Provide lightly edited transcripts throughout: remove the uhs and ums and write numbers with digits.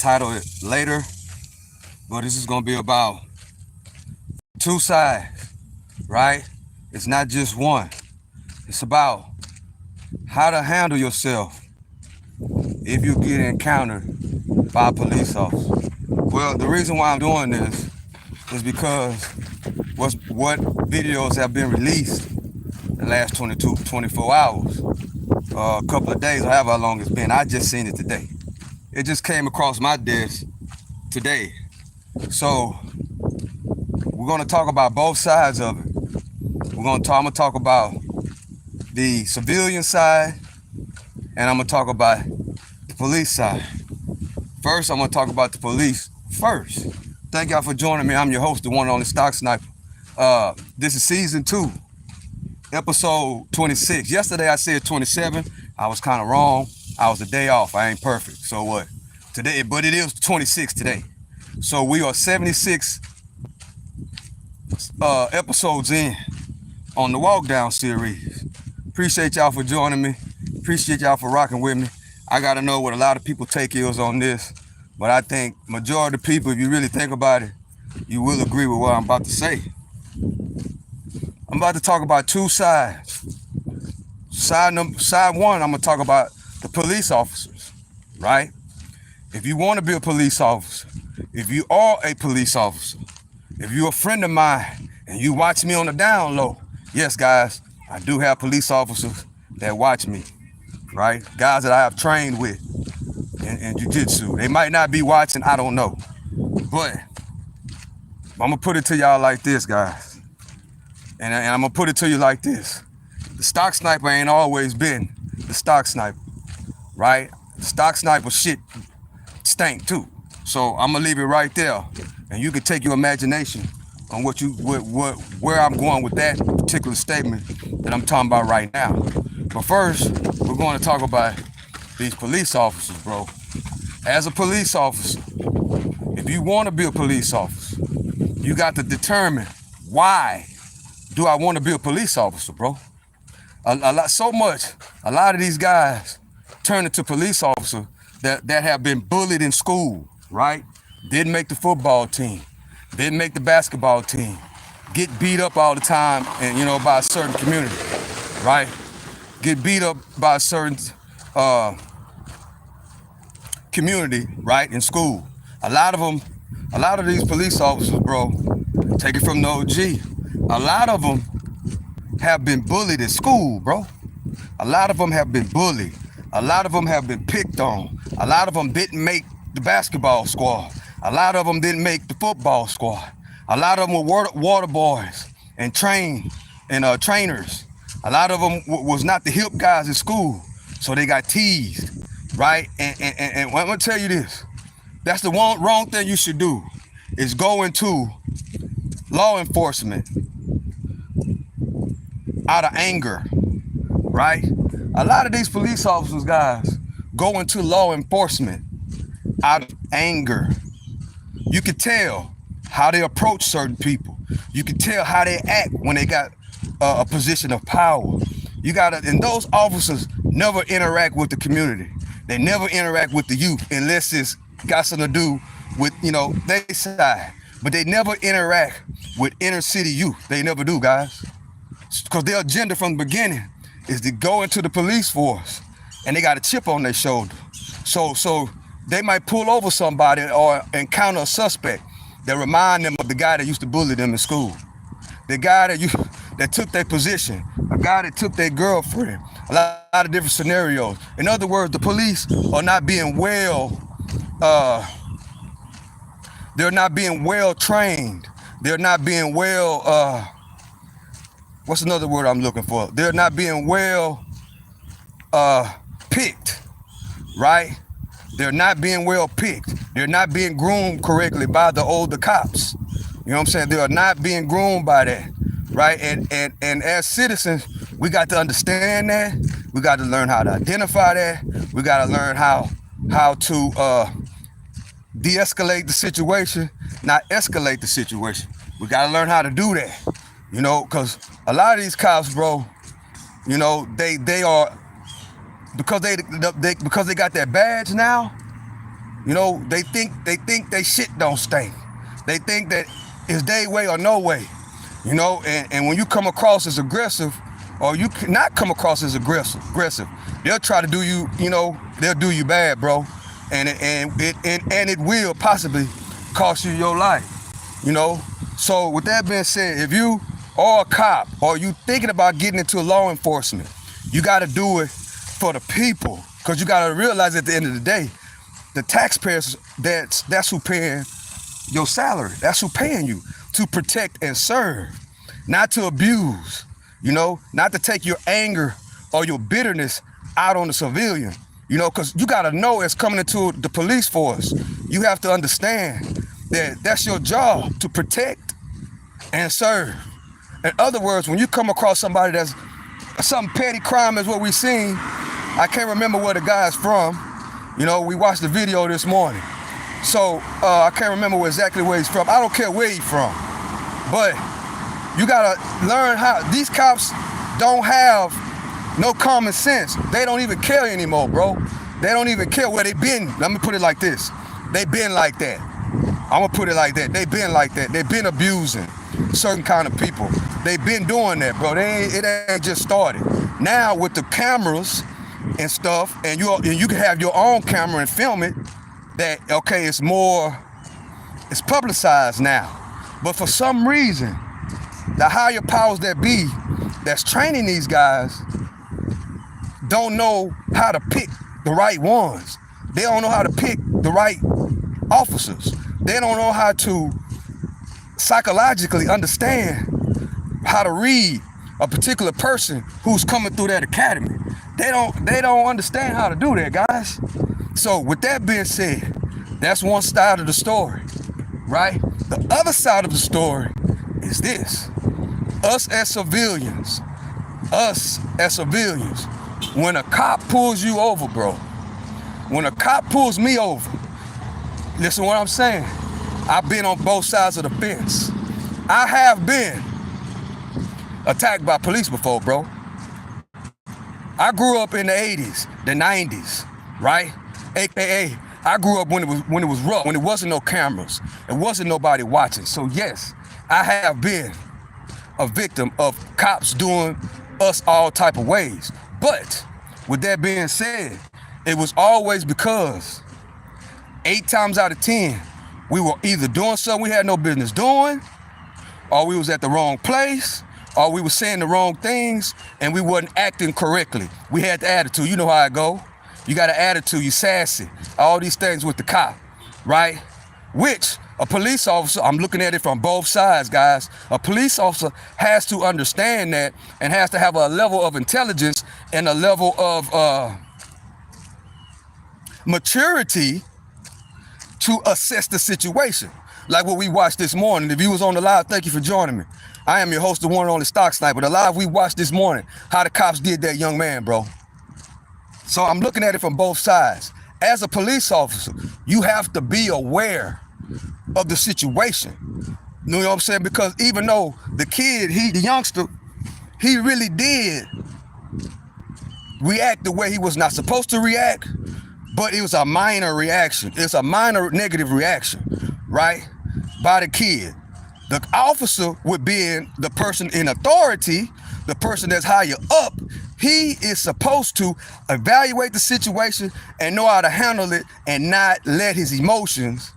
title it later, but this is gonna be about two sides, right? It's not just one. It's about how to handle yourself if you get encountered by a police officer. Well, the reason why I'm doing this is because what videos have been released the last 24 hours, a couple of days, or however how long it's been. I just seen it today. It just came across my desk today. So we're gonna talk about both sides of it. I'm gonna talk about the civilian side, and I'm gonna talk about the police side. First, I'm gonna talk about the police first. Thank y'all for joining me. I'm your host, the one and only Stock Sniper. This is season 2, episode 26. Yesterday I said 27. I was kind of wrong. I was a day off. I ain't perfect. So what? Today, but it is 26 today. So we are 76 episodes in on the Walk Down series. Appreciate y'all for joining me. Appreciate y'all for rocking with me. I gotta know what a lot of people take is on this, but I think majority of people, if you really think about it, you will agree with what I'm about to say. I'm about to talk about two sides. Side one, I'm gonna talk about the police officers, right? If you want to be a police officer, if you are a police officer, if you're a friend of mine and you watch me on the down low, yes, guys, I do have police officers that watch me, right? Guys that I have trained with in jiu-jitsu. They might not be watching, I don't know. But I'm gonna put it to y'all like this, guys. And I'm gonna put it to you like this. The Stock Sniper ain't always been the Stock Sniper, right? The Stock Sniper shit stank too. So I'm gonna leave it right there, and you can take your imagination on where I'm going with that particular statement that I'm talking about right now. But first, we're going to talk about these police officers, bro. As a police officer, if you want to be a police officer, you got to determine, why do I want to be a police officer, bro? A lot of these guys turn into police officers that have been bullied in school, right? Didn't make the football team, didn't make the basketball team, get beat up all the time, and by a certain community, right? Get beat up by a certain community, right, in school. A lot of these police officers, bro, take it from the OG. A lot of them have been bullied at school, bro. A lot of them have been bullied. A lot of them have been picked on. A lot of them didn't make the basketball squad. A lot of them didn't make the football squad. A lot of them were water boys and trainers. A lot of them was not the hip guys in school, so they got teased, right? And I'm gonna tell you this. That's the wrong thing you should do, is go into law enforcement out of anger, right? A lot of these police officers, guys, go into law enforcement out of anger. You can tell how they approach certain people. You can tell how they act when they got a position of power. And those officers never interact with the community. They never interact with the youth unless it's got something to do with, their side. But they never interact with inner city youth. They never do, guys. Because their agenda from the beginning is to go into the police force, and they got a chip on their shoulder. So they might pull over somebody or encounter a suspect that remind them of the guy that used to bully them in school. The guy that took their position, a guy that took their girlfriend, a lot of different scenarios. In other words, the police are not being they're not being well trained. They're not being well, what's another word I'm looking for? They're not being well picked, right? They're not being well picked. They're not being groomed correctly by the older cops. You know what I'm saying? They are not being groomed by that, right? And as citizens, we got to understand that. We got to learn how to identify that. We got to learn how to de-escalate the situation, not escalate the situation. We got to learn how to do that, because a lot of these cops, bro, they are, because they got that badge now, You know, they think they shit don't stink. They think that it's their way or no way. You know, and when you come across as aggressive, or you cannot come across as aggressive, they'll try to do you, you know, they'll do you bad, bro. And it will possibly cost you your life, you know. So with that being said, if you are a cop or you thinking about getting into law enforcement, you got to do it for the people, because you got to realize at the end of the day, the taxpayers, that's who paying your salary. That's who paying you to protect and serve, not to abuse, you know, not to take your anger or your bitterness out on the civilian, you know, because you got to know it's coming into the police force. You have to understand that that's your job, to protect and serve. In other words, when you come across somebody that's some petty crime is what we seen, I can't remember where the guy's from. You know, we watched the video this morning. So I can't remember exactly where he's from. I don't care where he's from. But you gotta learn how, these cops don't have no common sense. They don't even care anymore, bro. They don't even care where they been. Let me put it like this. They been like that. I'm gonna put it like that. They been like that. They been abusing certain kind of people. They been doing that, bro. It ain't just started. Now with the cameras and stuff, and you can have your own camera and film it, that, okay, it's publicized now. But for some reason, the higher powers that be that's training these guys don't know how to pick the right ones. They don't know how to pick the right officers. They don't know how to psychologically understand how to read a particular person who's coming through that academy. They don't understand how to do that, guys. So with that being said, that's one side of the story, right? The other side of the story is this. Us as civilians, when a cop pulls you over, bro, when a cop pulls me over, listen what I'm saying. I've been on both sides of the fence. I have been attacked by police before, bro. I grew up in the 80s, the 90s, right? AKA, I grew up when it was rough, when there wasn't no cameras, there wasn't nobody watching. So yes, I have been a victim of cops doing us all type of ways. But with that being said, it was always because 8 times out of 10, we were either doing something we had no business doing, or we was at the wrong place, or we were saying the wrong things, and we wasn't acting correctly. We had the attitude. You know how it go. You got an attitude, you sassy, all these things with the cop, right? Which a police officer, I'm looking at it from both sides, guys. A police officer has to understand that and has to have a level of intelligence and a level of maturity to assess the situation. Like what we watched this morning. If you was on the live, thank you for joining me. I am your host, the one and only Stock Sniper. The live we watched this morning, how the cops did that young man, bro. So I'm looking at it from both sides. As a police officer, you have to be aware of the situation. You know what I'm saying? Because even though the kid, the youngster, he really did react the way he was not supposed to react, but it was a minor reaction. It's a minor negative reaction, right? By the kid. The officer, with being the person in authority, the person that's higher up, he is supposed to evaluate the situation and know how to handle it and not let his emotions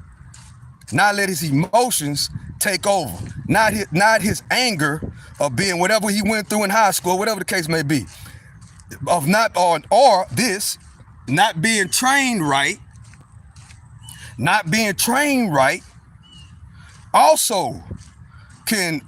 take over. Not his anger of being whatever he went through in high school, whatever the case may be. Of not being trained right, also can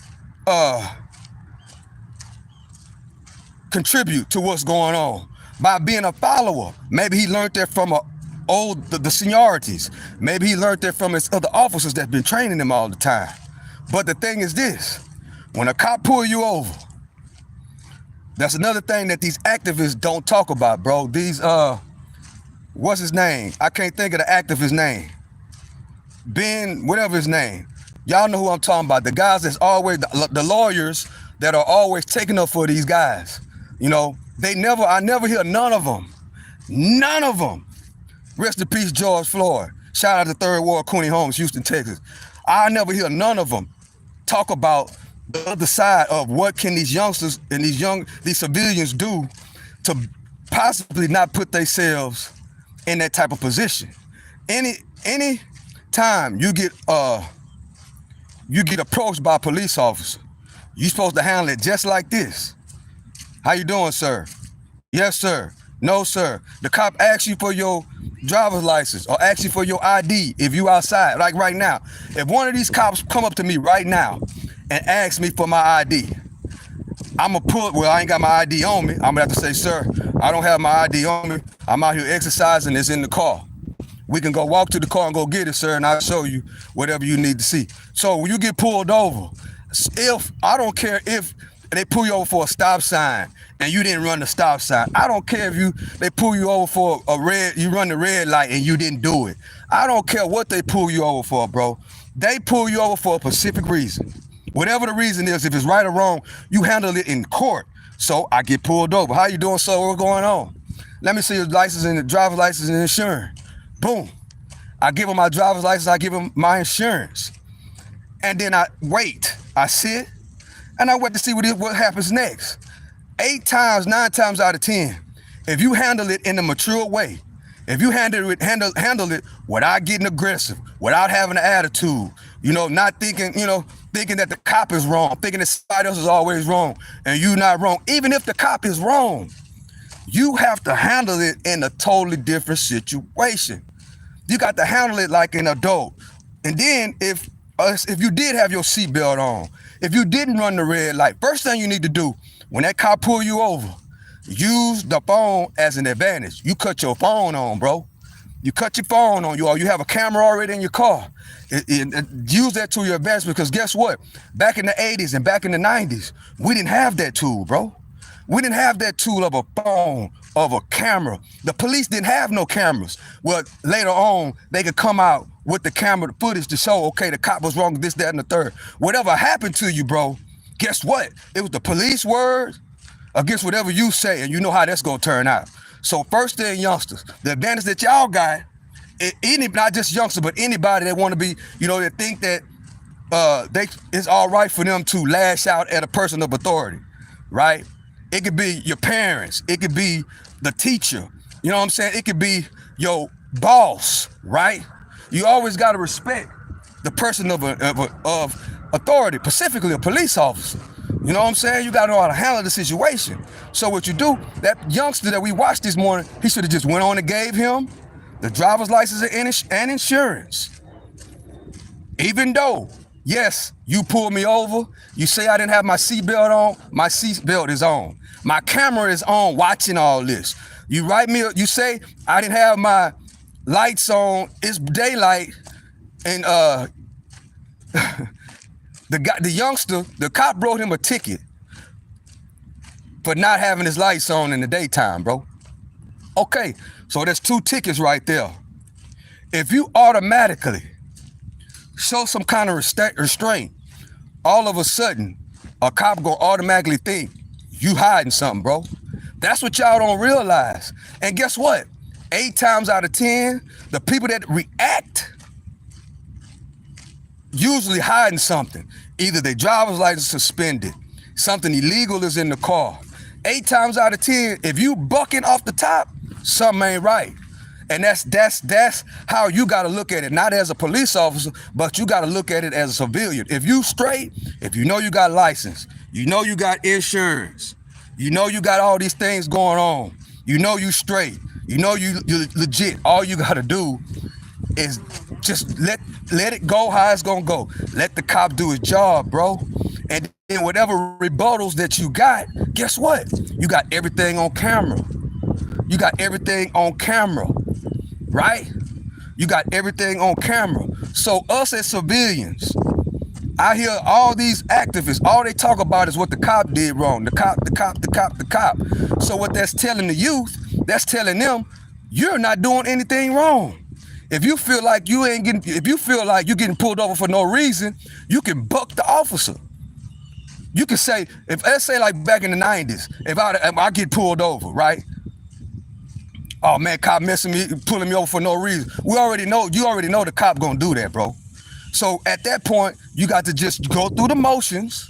contribute to what's going on by being a follower. Maybe he learned that from the seniorities. Maybe he learned that from his other officers that's been training him all the time. But the thing is this, when a cop pull you over, that's another thing that these activists don't talk about, bro. These, what's his name? I can't think of the activist's name. Ben, whatever his name. Y'all know who I'm talking about. The guys that's always, the lawyers that are always taking up for these guys. You know, I never hear none of them. Rest in peace, George Floyd. Shout out to Third Ward, Cooney Homes, Houston, Texas. I never hear none of them talk about the other side of what can these youngsters and these civilians do to possibly not put themselves in that type of position. Any time you get approached by a police officer, you're supposed to handle it just like this. How you doing, sir? Yes, sir. No, sir. The cop asks you for your driver's license or asks you for your ID if you outside, like right now. If one of these cops come up to me right now and ask me for my ID, I'm gonna pull, well, I ain't got my ID on me. I'm gonna have to say, sir, I don't have my ID on me. I'm out here exercising, it's in the car. We can go walk to the car and go get it, sir, and I'll show you whatever you need to see. So when you get pulled over, I don't care if they pull you over for a stop sign and you didn't run the stop sign. I don't care if they pull you over for you run the red light and you didn't do it. I don't care what they pull you over for, bro. They pull you over for a specific reason. Whatever the reason is, if it's right or wrong, you handle it in court. So I get pulled over. How you doing, sir? What's going on? Let me see your license and the driver's license and insurance. Boom. I give him my driver's license, I give him my insurance. And then I wait, I sit, and I wait to see what happens next. 9 times out of 10, if you handle it in a mature way, if you handle it without getting aggressive, without having an attitude, not thinking that the cop is wrong, thinking that somebody else is always wrong, and you not wrong. Even if the cop is wrong, you have to handle it in a totally different situation. You got to handle it like an adult. And then if you did have your seatbelt on, if you didn't run the red light, first thing you need to do when that cop pull you over, use the phone as an advantage. You cut your phone on, bro. You cut your phone on, or you have a camera already in your car. Use that to your advantage, because guess what? Back in the 80s and back in the 90s, we didn't have that tool, bro. We didn't have that tool of a phone, of a camera. The police didn't have no cameras. Well, later on, they could come out with the camera footage to show, okay, the cop was wrong, this, that, and the third. Whatever happened to you, bro, guess what? It was the police word against whatever you say, and you know how that's gonna turn out. So first thing, youngsters, the advantage that y'all got, not just youngsters, but anybody that wanna be, that think that it's all right for them to lash out at a person of authority, right? It could be your parents. It could be the teacher. You know what I'm saying? It could be your boss, right? You always got to respect the person of authority, specifically a police officer. You know what I'm saying? You got to know how to handle the situation. So what you do, that youngster that we watched this morning, he should have just went on and gave him the driver's license and insurance. Even though, yes, you pulled me over. You say I didn't have my seatbelt on. My seatbelt is on. My camera is on watching all this. You say I didn't have my lights on. It's daylight. And the youngster, the cop wrote him a ticket for not having his lights on in the daytime, bro. Okay, so there's 2 tickets right there. If you automatically show some kind of restraint, all of a sudden, a cop gonna automatically think you hiding something, bro. That's what y'all don't realize. And guess what? 8 times out of 10, the people that react usually hiding something. Either their driver's license suspended, something illegal is in the car. 8 times out of 10, if you bucking off the top, something ain't right. And that's how you got to look at it, not as a police officer, but you got to look at it as a civilian. If you straight, if you know you got license, you know you got insurance, you know you got all these things going on, you know you straight, you know you legit, all you got to do is just let it go how it's going to go. Let the cop do his job, bro. And then whatever rebuttals that you got, guess what? You got everything on camera. You got everything on camera. Right? You got everything on camera. So us as civilians, I hear all these activists, all they talk about is what the cop did wrong. The cop. So what that's telling the youth, that's telling them, you're not doing anything wrong. If you feel like you're getting pulled over for no reason, you can buck the officer. You can say, let's say like back in the 90s, if I get pulled over, right? Oh man, cop messing me, pulling me over for no reason. You already know the cop gonna do that, bro. So at that point, you got to just go through the motions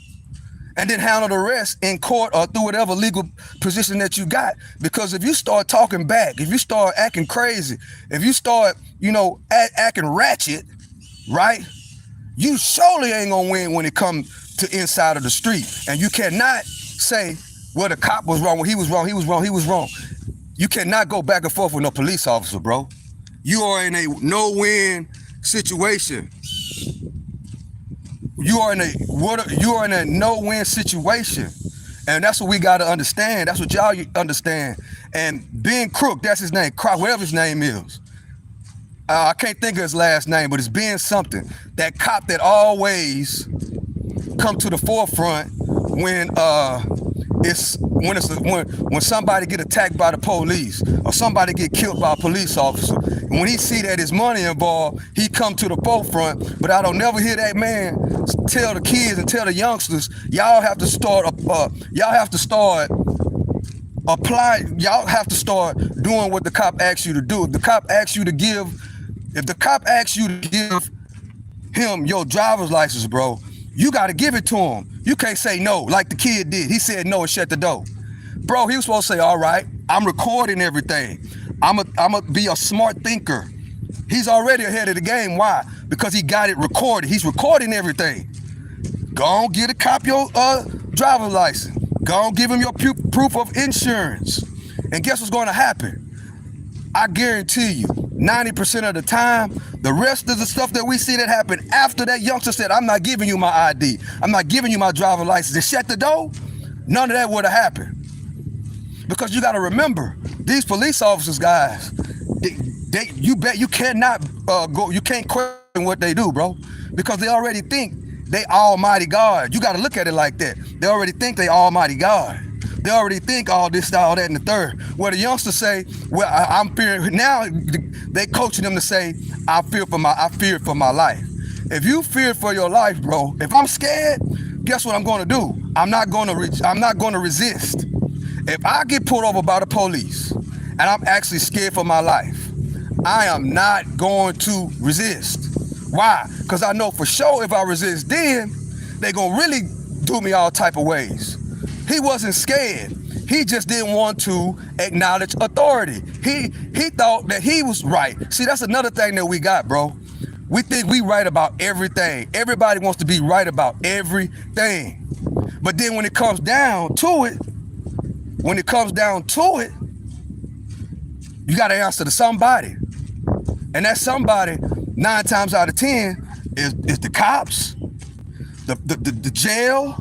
and then handle the rest in court or through whatever legal position that you got. Because if you start talking back, if you start acting crazy, if you start, acting ratchet, right? You surely ain't gonna win when it comes to inside of the street. And you cannot say, well, the cop was wrong, well, he was wrong. You cannot go back and forth with no police officer, bro. You are in a no-win situation. You are in a no-win situation. And that's what we got to understand. That's what y'all understand. And Ben Crook, that's his name, whatever his name is. I can't think of his last name, but it's Ben something. That cop that always come to the forefront when somebody get attacked by the police or somebody get killed by a police officer. And when he see that there's money involved, he come to the forefront. But I don't never hear that man tell the kids and tell the youngsters, y'all have to start doing what the cop asks you to do. If the cop asks you to give him your driver's license, bro, you got to give it to him. You can't say no like the kid did. He said no and shut the door. Bro, he was supposed to say, all right, I'm recording everything. I'm a be a smart thinker. He's already ahead of the game. Why? Because he got it recorded. He's recording everything. Go on, get a cop your driver's license. Go on, give him your proof of insurance. And guess what's going to happen? I guarantee you, 90% of the time, the rest of the stuff that we see that happen after that youngster said, I'm not giving you my ID, I'm not giving you my driver's license, and shut the door, none of that would have happened. Because you got to remember, these police officers, guys, you can't question what they do, bro, because they already think they almighty God. You got to look at it like that. They already think they almighty God. They already think all this, all that, and the third. Where the youngsters say, well, I'm fearing. Now they coaching them to say, I fear for my life. If you fear for your life, bro, if I'm scared, guess what I'm going to do? I'm not going to resist. If I get pulled over by the police and I'm actually scared for my life, I am not going to resist. Why? Because I know for sure if I resist, then they're going to really do me all type of ways. He wasn't scared. He just didn't want to acknowledge authority. He thought that he was right. See, that's another thing that we got, bro. We think we right about everything. Everybody wants to be right about everything. But then when it comes down to it, you got to answer to somebody. And that somebody, 9 times out of 10, is the cops, the jail,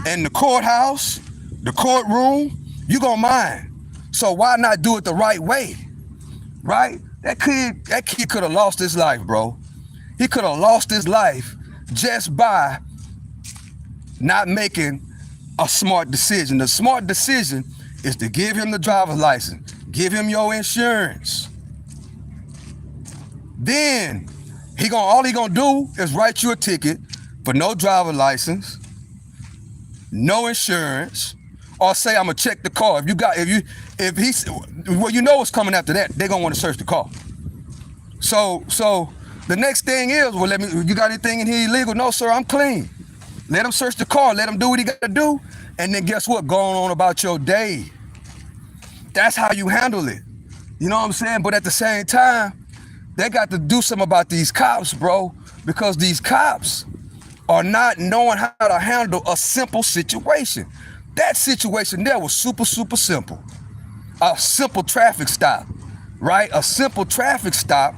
and the courthouse, the courtroom. You gonna mind. So why not do it the right way, right? That kid could have lost his life, bro. He could have lost his life just by not making a smart decision. The smart decision is to give him the driver's license, give him your insurance. Then all he gonna do is write you a ticket for no driver's license, no insurance, or say I'm gonna check the car. Well, you know what's coming after that. They're gonna want to search the car. So the next thing is, well, you got anything in here illegal? No, sir, I'm clean. Let him search the car. Let him do what he got to do. And then guess what? Going on about your day. That's how you handle it. You know what I'm saying? But at the same time, they got to do something about these cops, bro, because these cops are not knowing how to handle a simple situation. That situation there was super, super simple. A simple traffic stop, right? A simple traffic stop,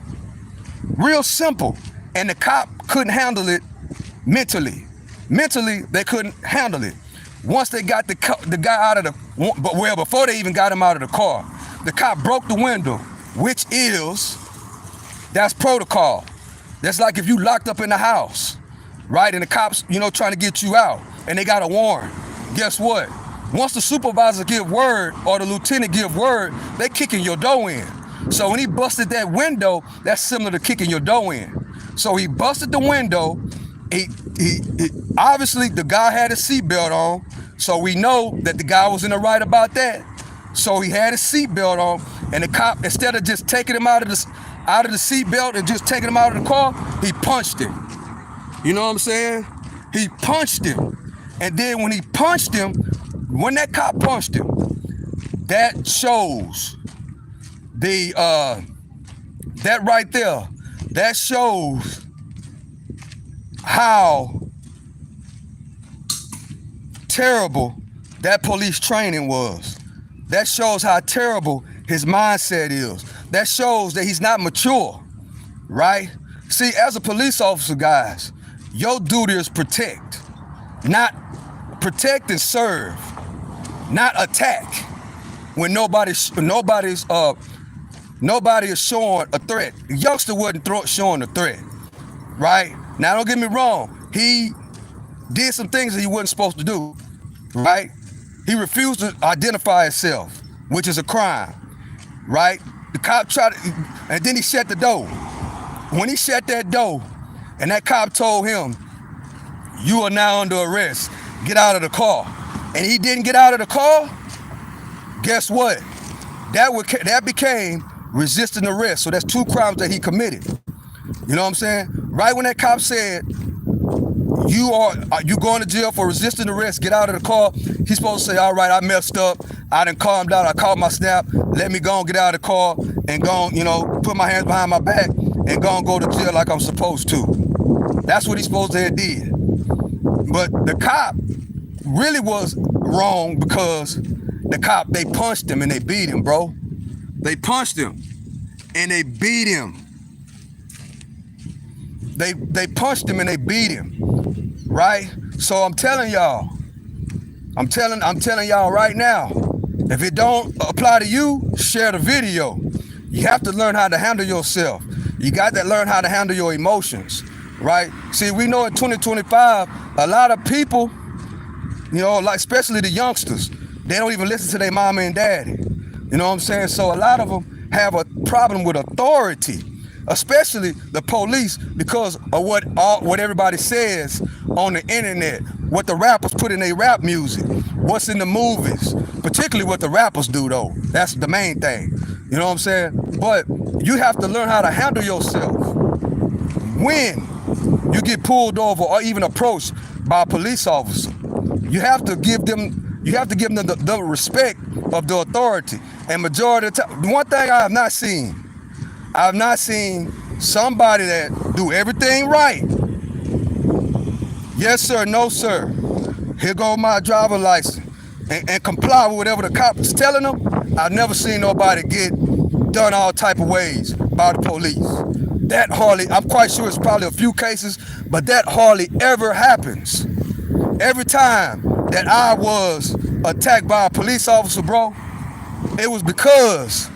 real simple. And the cop couldn't handle it mentally. Mentally, they couldn't handle it. Once they got the guy out of before they even got him out of the car, the cop broke the window, that's protocol. That's like if you locked up in the house, right? And the cops, trying to get you out, and they got a warrant. Guess what? Once the supervisor give word or the lieutenant give word, they kicking your door in. So when he busted that window, that's similar to kicking your door in. So he busted the window. He obviously the guy had a seatbelt on, so we know that the guy was in the right about that. So he had his seatbelt on, and the cop, instead of just taking him out of the seatbelt and just taking him out of the car, he punched him. You know what I'm saying? He punched him. And then when he punched him, when that cop punched him, that shows that right there, that shows how terrible that police training was. That shows how terrible his mindset is. That shows that he's not mature, right? See, as a police officer, guys, your duty is protect, not protect and serve, not attack. When nobody is showing a threat. The youngster wasn't showing a threat, right? Now, don't get me wrong. He did some things that he wasn't supposed to do, right? He refused to identify himself, which is a crime, right? The cop tried to, and then he shut the door. When he shut that door, and that cop told him, "You are now under arrest. Get out of the car." And he didn't get out of the car, guess what? That became resisting arrest. So that's 2 crimes that he committed. You know what I'm saying? Right when that cop said, you going to jail for resisting arrest, get out of the car, he's supposed to say, all right, I messed up, I done calmed down, I caught my snap, let me go and get out of the car and go and, put my hands behind my back and go to jail like I'm supposed to. That's what he's supposed to have did. But the cop really was wrong, because they punched him and they beat him, bro. They punched him and they beat him. They punched him and they beat him, right? So I'm telling y'all right now, if it don't apply to you, share the video. You have to learn how to handle yourself. You got to learn how to handle your emotions, right? See, we know in 2025, a lot of people, like especially the youngsters, they don't even listen to their mama and daddy. You know what I'm saying? So a lot of them have a problem with authority, especially the police, because of what everybody says on the internet, what the rappers put in their rap music, what's in the movies, particularly what the rappers do though. That's the main thing. You know what I'm saying? But you have to learn how to handle yourself when you get pulled over or even approached by a police officer. You have to give them the respect of the authority. And majority of the time, one thing I have not seen somebody that do everything right. Yes, sir, no, sir. Here go my driver license. And comply with whatever the cop is telling them. I've never seen nobody get done all type of ways by the police. That hardly, I'm quite sure it's probably a few cases, but that hardly ever happens. Every time that I was attacked by a police officer, bro, it was because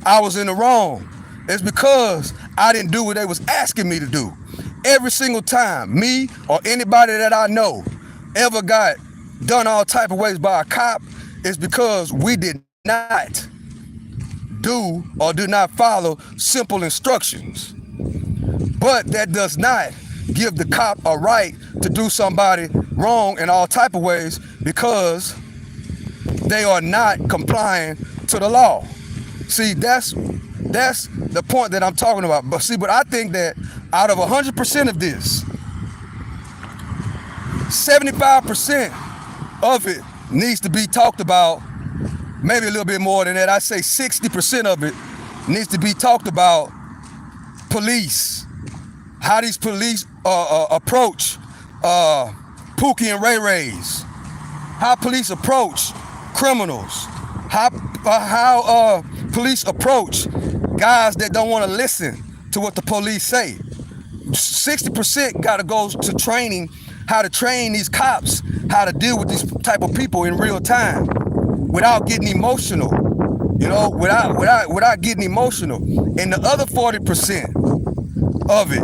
I was in the wrong. It's because I didn't do what they was asking me to do. Every single time, me or anybody that I know ever got done all type of ways by a cop, it's because we did not do or do not follow simple instructions. But that does not give the cop a right to do somebody wrong in all type of ways, because they are not complying to the law. See, that's the point that I'm talking about. But I think that out of 100% of this, 75% of it needs to be talked about. Maybe a little bit more than that. I say 60% of it needs to be talked about. Police, how these police approach Pookie and Ray Rays, how police approach criminals, how police approach guys that don't want to listen to what the police say. 60% got to go to training, how to train these cops, how to deal with these type of people in real time without getting emotional, without getting emotional. And the other 40% of it,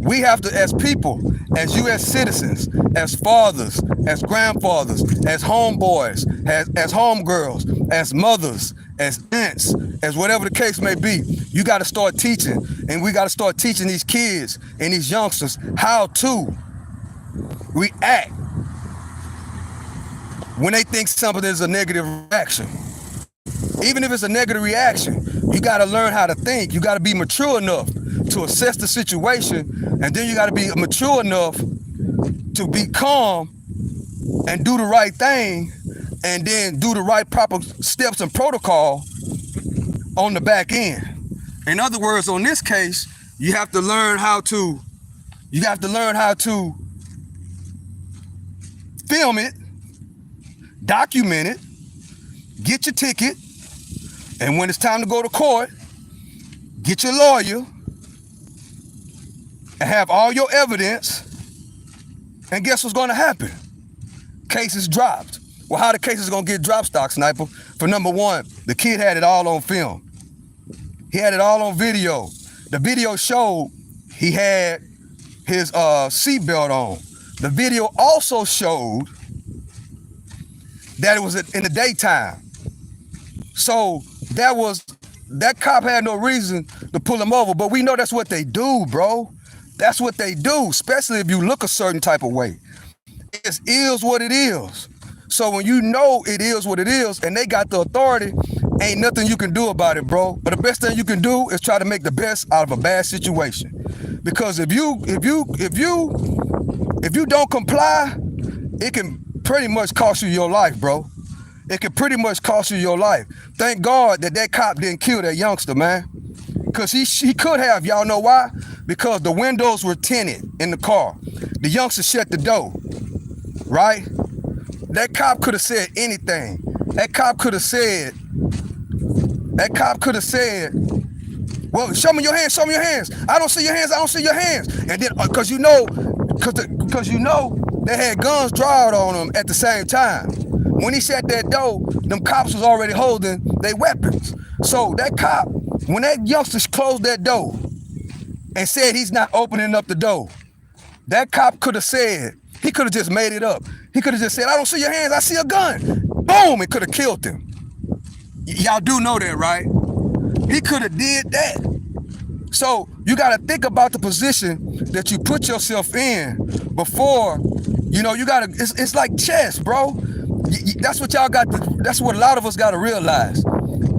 we have to, as people, as U.S. citizens, as fathers, as grandfathers, as homeboys, as homegirls, as mothers, as aunts, as whatever the case may be, you got to start teaching. And we got to start teaching these kids and these youngsters how to react when they think something is a negative reaction. Even if it's a negative reaction, you got to learn how to think. You got to be mature enough to assess the situation, and then you got to be mature enough to be calm and do the right thing, and then do the right proper steps and protocol on the back end. In other words, on this case, you have to learn how to film it, document it, get your ticket, and when it's time to go to court, get your lawyer and have all your evidence, and guess what's going to happen? Case is dropped. Well, how the case is going to get dropped, Stock Sniper? For number one, the kid had it all on film. He had it all on video. The video showed he had his seatbelt on. The video also showed that it was in the daytime. So that cop had no reason to pull him over, but we know that's what they do, bro. That's what they do, especially if you look a certain type of way. It is what it is. So when you know it is what it is and they got the authority, ain't nothing you can do about it, bro. But the best thing you can do is try to make the best out of a bad situation. Because if you don't comply, it can pretty much cost you your life, bro. It can pretty much cost you your life. Thank God that cop didn't kill that youngster, man. Because he could have. Y'all know why? Because the windows were tinted in the car. The youngster shut the door, right? That cop could have said anything. That cop could have said, well, show me your hands, show me your hands. I don't see your hands, I don't see your hands. And then, because you know they had guns drawn on them at the same time. When he shut that door, them cops was already holding their weapons. So that cop, when that youngster closed that door and said he's not opening up the door, that cop could have said, he could have just made it up. He could have just said, I don't see your hands, I see a gun. Boom, it could have killed him. Y'all do know that, right? He could have did that. So you got to think about the position that you put yourself in before, you got to, it's like chess, bro. That's what y'all got to, that's what a lot of us got to realize.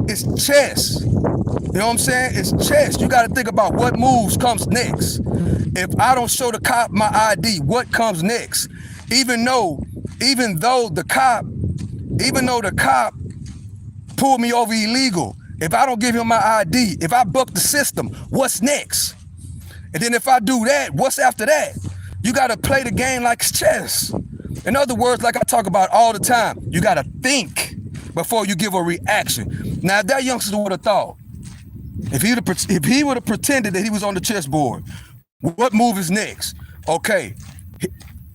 It's chess. You know what I'm saying? It's chess. You got to think about what moves comes next. If I don't show the cop my ID, what comes next? Even though the cop pulled me over illegal, if I don't give him my ID, if I buck the system, what's next? And then if I do that, what's after that? You got to play the game like it's chess. In other words, like I talk about all the time, you got to think before you give a reaction. Now, if that youngster would have thought, if he would have pretended that he was on the chessboard, what move is next? Okay,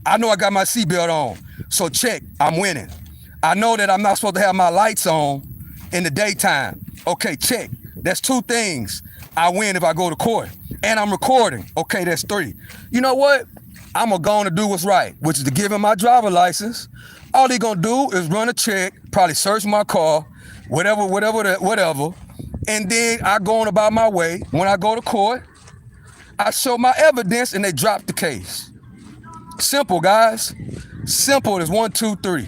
I know I got my seatbelt on, so check, I'm winning. I know that I'm not supposed to have my lights on in the daytime. Okay, check, that's two things. I win if I go to court, and I'm recording. Okay, that's three. You know what? I'm going to do what's right, which is to give him my driver license. All he gonna do is run a check, probably search my car, whatever. And then I go on about my way. When I go to court, I show my evidence and they drop the case. Simple, guys. Simple as 1, 2, 3.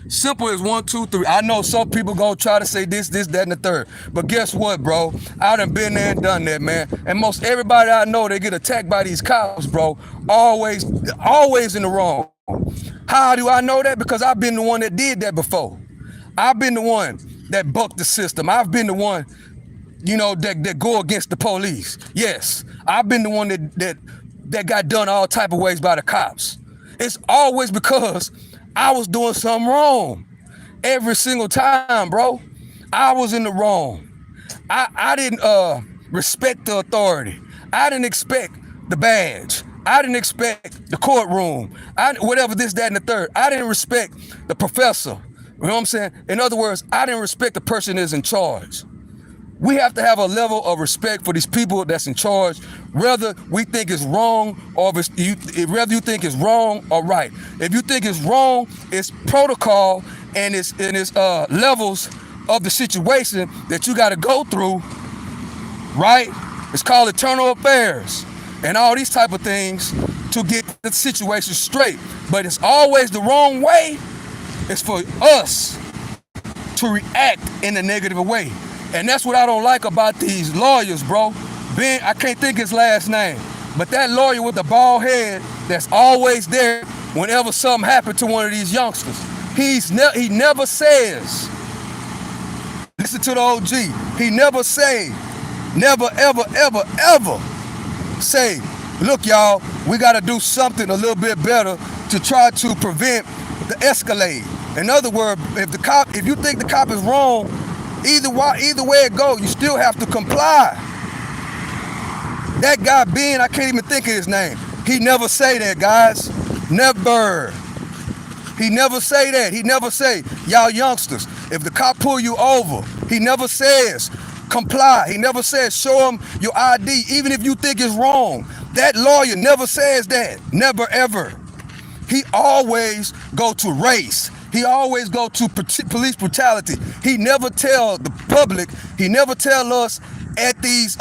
Simple as 1, 2, 3. I know some people gonna try to say this, that, and the third. But guess what, bro? I done been there and done that, man. And most everybody I know, they get attacked by these cops, bro. Always in the wrong. How do I know that? Because I've been the one that did that before. I've been the one that bucked the system. I've been the one, that go against the police. Yes, I've been the one that got done all type of ways by the cops. It's always because I was doing something wrong. Every single time, bro. I was in the wrong. I didn't respect the authority. I didn't expect the badge. I didn't expect the courtroom. Whatever this, that, and the third. I didn't respect the professor. You know what I'm saying? In other words, I didn't respect the person that's in charge. We have to have a level of respect for these people that's in charge, whether we think it's wrong or whether you think it's wrong or right. If you think it's wrong, it's protocol and it's levels of the situation that you got to go through, right? It's called internal affairs and all these type of things to get the situation straight. But it's always the wrong way. It's for us to react in a negative way. And that's what I don't like about these lawyers, bro. Ben, I can't think his last name, but that lawyer with the bald head that's always there whenever something happened to one of these youngsters. He never says, listen to the OG, he never say, never, ever, ever, ever say, look, y'all, we got to do something a little bit better to try to prevent the escalade. In other words, if you think the cop is wrong, either way it goes, you still have to comply. That guy Ben, I can't even think of his name. He never say that, guys. Never. He never say that. He never say, y'all youngsters, if the cop pull you over, he never says comply. He never says show him your ID, even if you think it's wrong. That lawyer never says that. Never, ever. He always go to race. He always go to police brutality. He never tell the public, he never tell us at these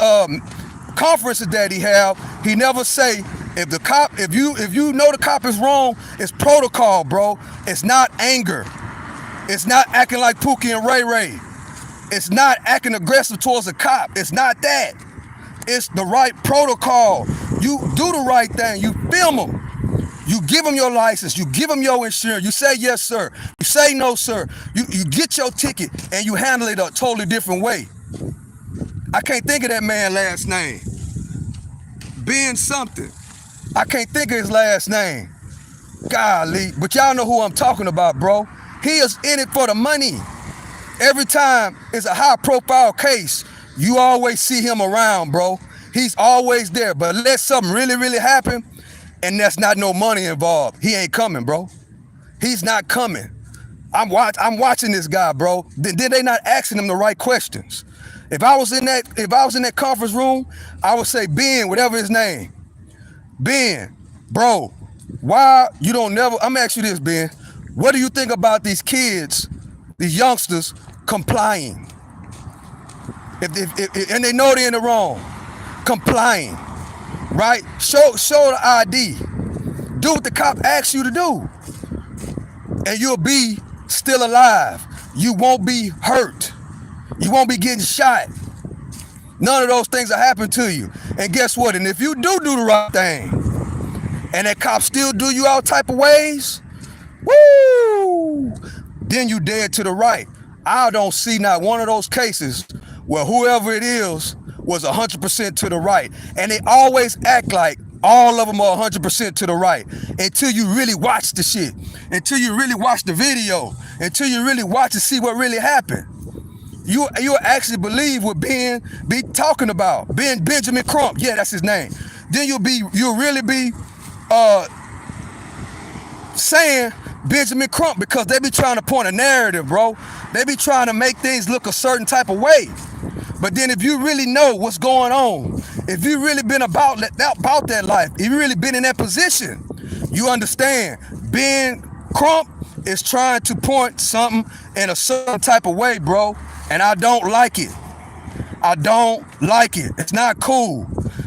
conferences that he have, he never say, if the cop, if you know the cop is wrong, it's protocol, bro. It's not anger. It's not acting like Pookie and Ray Ray. It's not acting aggressive towards a cop. It's not that. It's the right protocol. You do the right thing. You film them. You give them your license. You give them your insurance. You say yes, sir. You say no, sir. You get your ticket and you handle it a totally different way. I can't think of that man's last name. Ben something. I can't think of his last name. Golly. But y'all know who I'm talking about, bro. He is in it for the money. Every time it's a high profile case, you always see him around, bro. He's always there. But let something really, really happen, and that's not no money involved, he ain't coming, bro. He's not coming. I'm watching this guy, bro. Then they not asking him the right questions. If I was in that conference room, I would say, Ben, whatever his name. Ben, bro, why you don't never, I'm gonna ask you this, Ben. What do you think about these kids, these youngsters complying? If and they know they're in the wrong, complying, right? Show the ID. Do what the cop asks you to do. And you'll be still alive. You won't be hurt. You won't be getting shot. None of those things will happen to you. And guess what? And if you do the right thing, and that cop still do you all type of ways, woo, then you dead to the right. I don't see not one of those cases where whoever it is was 100% to the right. And they always act like all of them are 100% to the right until you really watch the shit, until you really watch the video, until you really watch and see what really happened. You'll actually believe what Ben be talking about. Benjamin Crump, yeah, that's his name. Then you'll really be saying Benjamin Crump, because they be trying to point a narrative, bro. They be trying to make things look a certain type of way. But then if you really know what's going on, if you really been about that life, if you really been in that position, you understand Ben Crump is trying to point something in a certain type of way, bro. And I don't like it. I don't like it. It's not cool.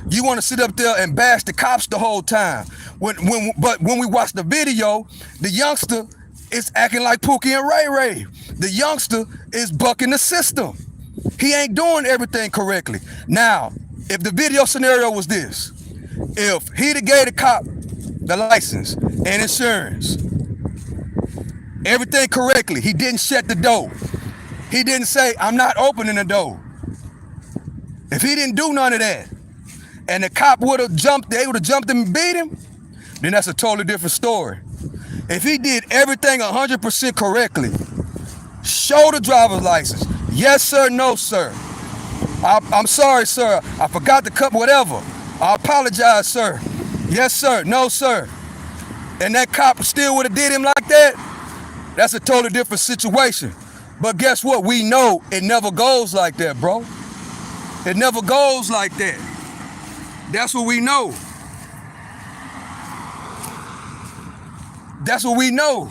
You want to sit up there and bash the cops the whole time. But when we watch the video, the youngster is acting like Pookie and Ray Ray. The youngster is bucking the system. He ain't doing everything correctly. Now, if the video scenario was this, if he'd have gave the cop the license and insurance, everything correctly, he didn't shut the door. He didn't say, I'm not opening the door. If he didn't do none of that, and the cop would have jumped, they would have jumped him and beat him, then that's a totally different story. If he did everything 100% correctly, show the driver's license. Yes, sir, no, sir. I'm sorry, sir. I forgot the cup, whatever. I apologize, sir. Yes, sir, no, sir. And that cop still would have did him like that, that's a totally different situation. But guess what? We know it never goes like that, bro. It never goes like that. That's what we know. That's what we know.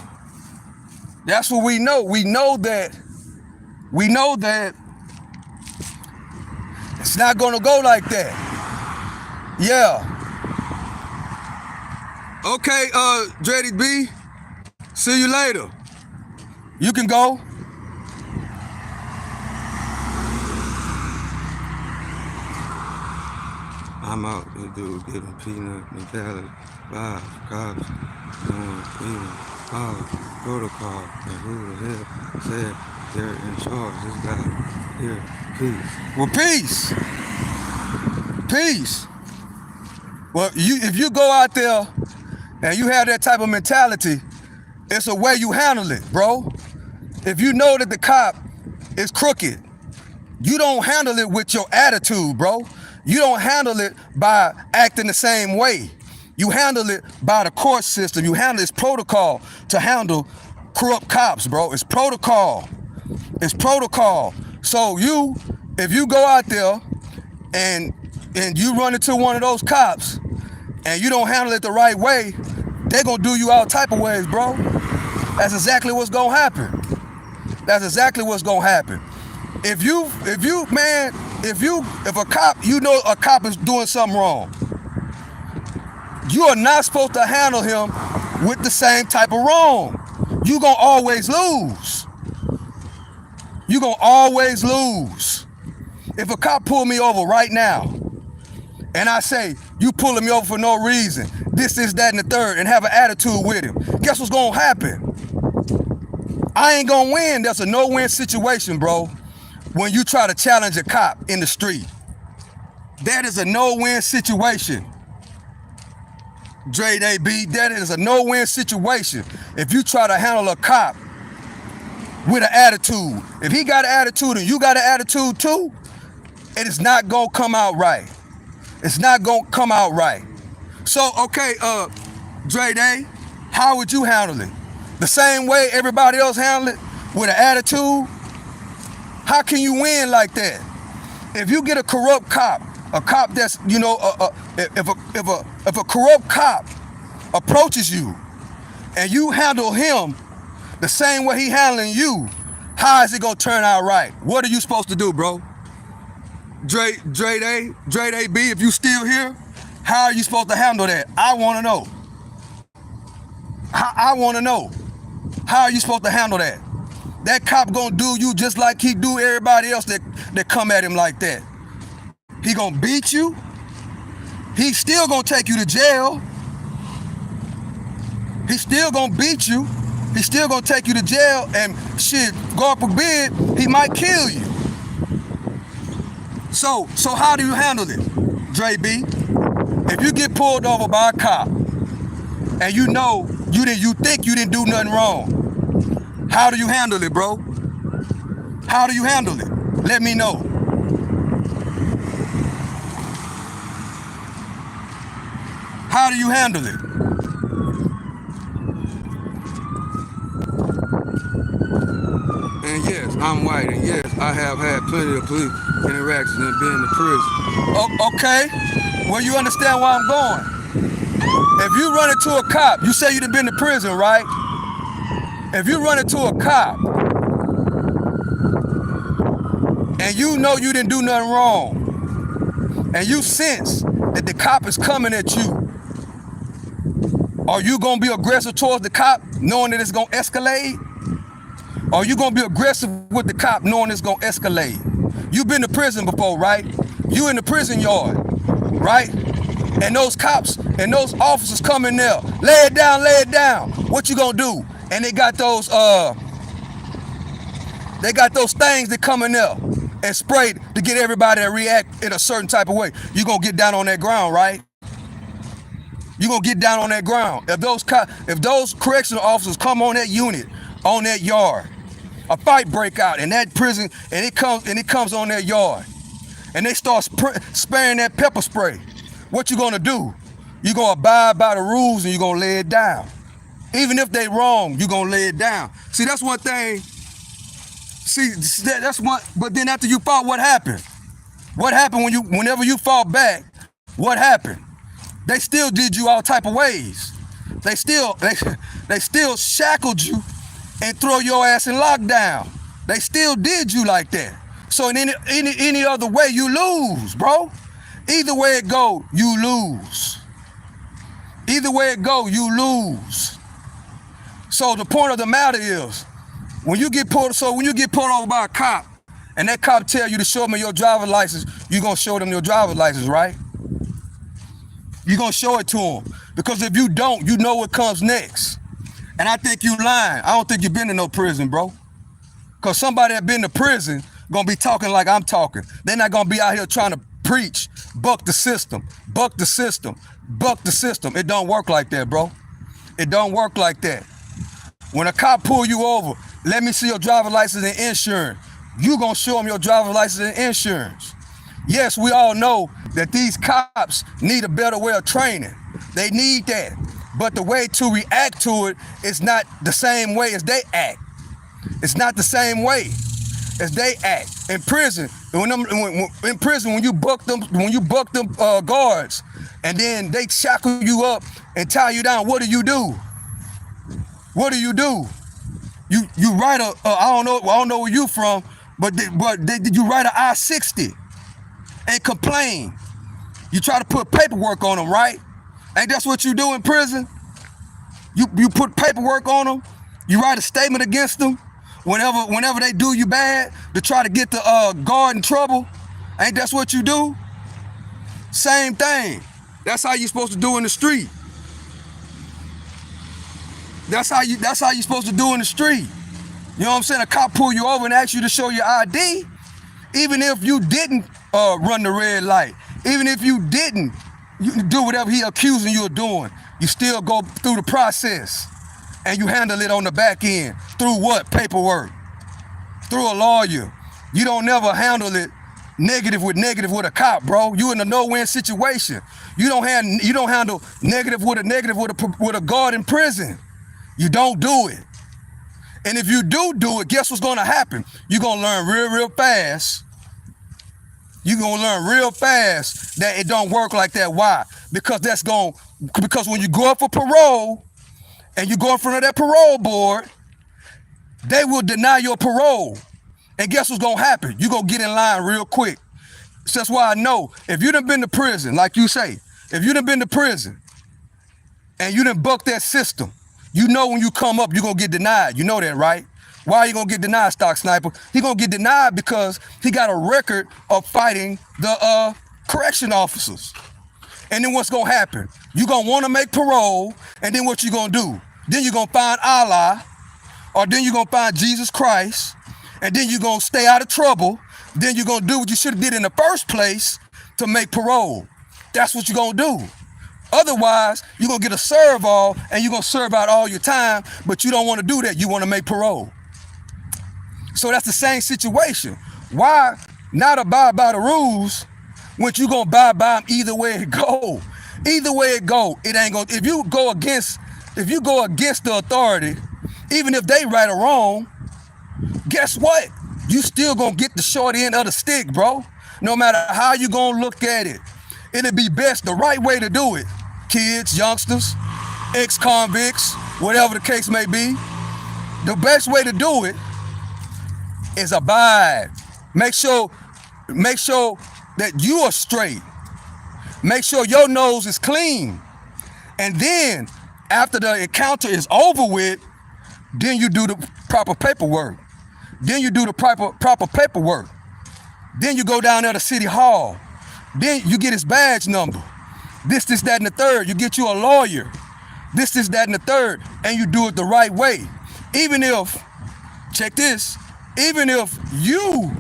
That's what we know. We know that it's not gonna go like that. Yeah. Okay, Dreddy B, see you later. You can go. I'm out the dude giving peanut mentality, vibes, cops, eating, protocol, and who the hell said they're in charge? This guy here, peace. Well, peace, peace. Well, if you go out there and you have that type of mentality, it's a way you handle it, bro. If you know that the cop is crooked, you don't handle it with your attitude, bro. You don't handle it by acting the same way. You handle it by the court system. You handle it's protocol to handle corrupt cops, bro. It's protocol. It's protocol. So if you go out there and you run into one of those cops and you don't handle it the right way, they're gonna do you all type of ways, bro. That's exactly what's gonna happen. That's exactly what's gonna happen. If a cop, you know a cop is doing something wrong, you are not supposed to handle him with the same type of wrong. You're gonna always lose. You're gonna always lose. If a cop pull me over right now, and I say, you pulling me over for no reason, this, that, and the third, and have an attitude with him, guess what's gonna happen? I ain't gonna win. That's a no-win situation, bro. When you try to challenge a cop in the street, that is a no-win situation. Dre AB, that is a no-win situation. If you try to handle a cop with an attitude, if he got an attitude and you got an attitude too, it is not gonna come out right. It's not gonna come out right. So, okay, Dre Day, how would you handle it? The same way everybody else handle it, with an attitude? How can you win like that? If you get a corrupt cop, a cop that's, if a corrupt cop approaches you and you handle him the same way he handling you, how is it gonna turn out right? What are you supposed to do, bro? Dre AB, if you still here, how are you supposed to handle that? I wanna know. I wanna know. How are you supposed to handle that? That cop gonna do you just like he do everybody else that come at him like that. He gonna beat you. He still gonna take you to jail. He still gonna beat you. He still gonna take you to jail, and shit, God forbid, he might kill you. So how do you handle it, Dre B? If you get pulled over by a cop and you know you think you didn't do nothing wrong, how do you handle it, bro? How do you handle it? Let me know. How do you handle it? And yes, I'm white, and yes, I have had plenty of police interactions and been in prison. Okay, well, you understand where I'm going. If you run into a cop, you say you done been to prison, right? If you run into a cop and you know you didn't do nothing wrong, and you sense that the cop is coming at you, are you gonna be aggressive towards the cop knowing that it's gonna escalate? Or are you gonna be aggressive with the cop knowing it's gonna escalate? You've been to prison before, right? You in the prison yard, right? And those cops and those officers come in there, lay it down. What you gonna do? And they got those things that come in there and spray to get everybody to react in a certain type of way. You gonna get down on that ground, right? You gonna get down on that ground. If those correctional officers come on that unit, on that yard, a fight break out in that prison, and it comes on their yard, and they start spraying that pepper spray, what you gonna do? You gonna abide by the rules and you gonna lay it down. Even if they wrong, you gonna lay it down. See, that's one thing. That's one. But then after you fought, what happened? What happened whenever you fought back? What happened? They still did you all type of ways. They still shackled you and throw your ass in lockdown. They still did you like that. So in any other way, you lose, bro. Either way it go, you lose. Either way it go, you lose. So the point of the matter is, when you get pulled over by a cop, and that cop tell you to show them your driver's license, you gonna show them your driver's license, right? You're going to show it to them. Because if you don't, you know what comes next. And I think you lying. I don't think you've been to no prison, bro. Because somebody that been to prison going to be talking like I'm talking. They're not going to be out here trying to preach, buck the system, buck the system, buck the system. It don't work like that, bro. It don't work like that. When a cop pull you over, let me see your driver's license and insurance. You gonna show them your driver's license and insurance. Yes, we all know that these cops need a better way of training. They need that. But the way to react to it is not the same way as they act. It's not the same way as they act. In prison, when you buck them guards, and then they shackle you up and tie you down, what do? What do? You write I don't know where you from, but you write an I-60 and complain. You try to put paperwork on them, right? Ain't that's what you do in prison? You put paperwork on them. You write a statement against them whenever they do you bad to try to get the guard in trouble. Ain't that's what you do? Same thing. That's how you supposed to do in the street. That's how you supposed to do in the street. You know what I'm saying? A cop pull you over and ask you to show your ID, even if you didn't run the red light, even if you didn't do whatever he accusing you of doing, you still go through the process and you handle it on the back end. Through what? Paperwork. Through a lawyer. You don't never handle it negative with a cop, bro. You in a no-win situation. You don't handle negative with a guard in prison. You don't do it. And if you do it, guess what's going to happen? You're going to learn real fast. You're going to learn real fast that it don't work like that. Why? Because when you go up for parole and you go in front of that parole board, they will deny your parole. And guess what's going to happen? You're going to get in line real quick. So that's why I know if you done been to prison, like you say, if you done been to prison and you done bucked that system, you know when you come up, you're going to get denied. You know that, right? Why are you going to get denied, Stock Sniper? He going to get denied because he got a record of fighting the correction officers. And then what's going to happen? You're going to want to make parole, and then what you going to do? Then you're going to find Allah, or then you're going to find Jesus Christ, and then you're going to stay out of trouble. Then you're going to do what you should have did in the first place to make parole. That's what you're going to do. Otherwise, you're going to get a serve all and you're going to serve out all your time, but you don't want to do that. You want to make parole. So that's the same situation. Why not abide by the rules when you're going to abide by them either way it go? Either way it go, it ain't going to, if you go against the authority, even if they right or wrong, guess what? You still going to get the short end of the stick, bro. No matter how you going to look at it. It'll be best, the right way to do it. Kids, youngsters, ex-convicts, whatever the case may be. The best way to do it is abide. Make sure that you are straight. Make sure your nose is clean. And then, after the encounter is over with, then you do the proper paperwork. Then you do the proper paperwork. Then you go down there to City Hall. Then you get his badge number. This, that, and the third. You get you a lawyer. This, that, and the third. And you do it the right way. Even if, check this, even if you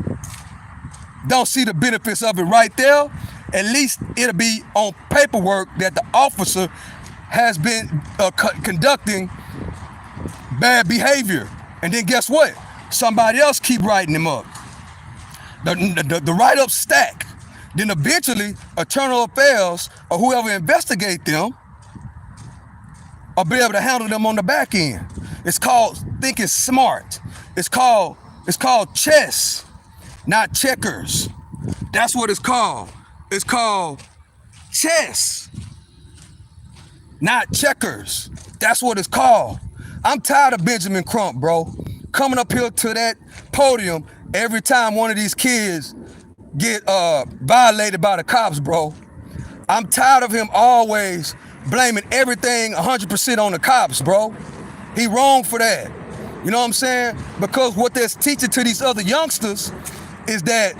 don't see the benefits of it right there, at least it'll be on paperwork that the officer has been conducting bad behavior. And then guess what? Somebody else keep writing them up. The write-up stack. Then eventually, Internal Affairs or whoever investigate them will be able to handle them on the back end. It's called thinking smart. It's called chess, not checkers. That's what it's called. It's called chess, not checkers. That's what it's called. I'm tired of Benjamin Crump, bro. Coming up here to that podium every time one of these kids get violated by the cops, bro. I'm tired of him always blaming everything 100% on the cops, bro. He wrong for that. You know what I'm saying? Because what they're teaching to these other youngsters is that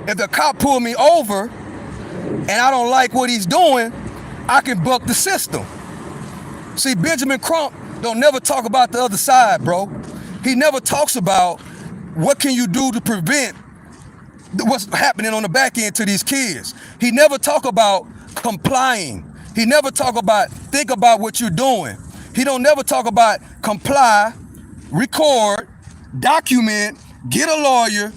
if the cop pull me over and I don't like what he's doing, I can buck the system. See, Benjamin Crump don't never talk about the other side, bro. He never talks about what can you do to prevent what's happening on the back end to these kids. He never talk about complying. He never talk about think about what you're doing. He don't never talk about comply, record, document, get a lawyer,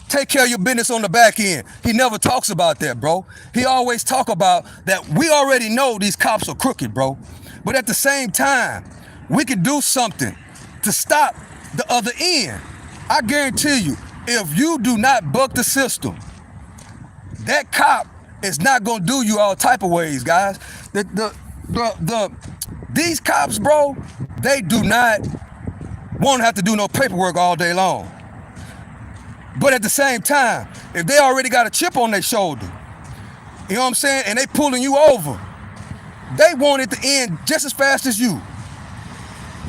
take care of your business on the back end. He never talks about that, bro. He always talk about that we already know these cops are crooked, bro. But at the same time, we can do something to stop the other end. I guarantee you, if you do not buck the system, that cop is not gonna do you all type of ways, guys. These cops, bro, they do not want to have to do no paperwork all day long. But at the same time, if they already got a chip on their shoulder, you know what I'm saying, and they pulling you over, they want it to end just as fast as you.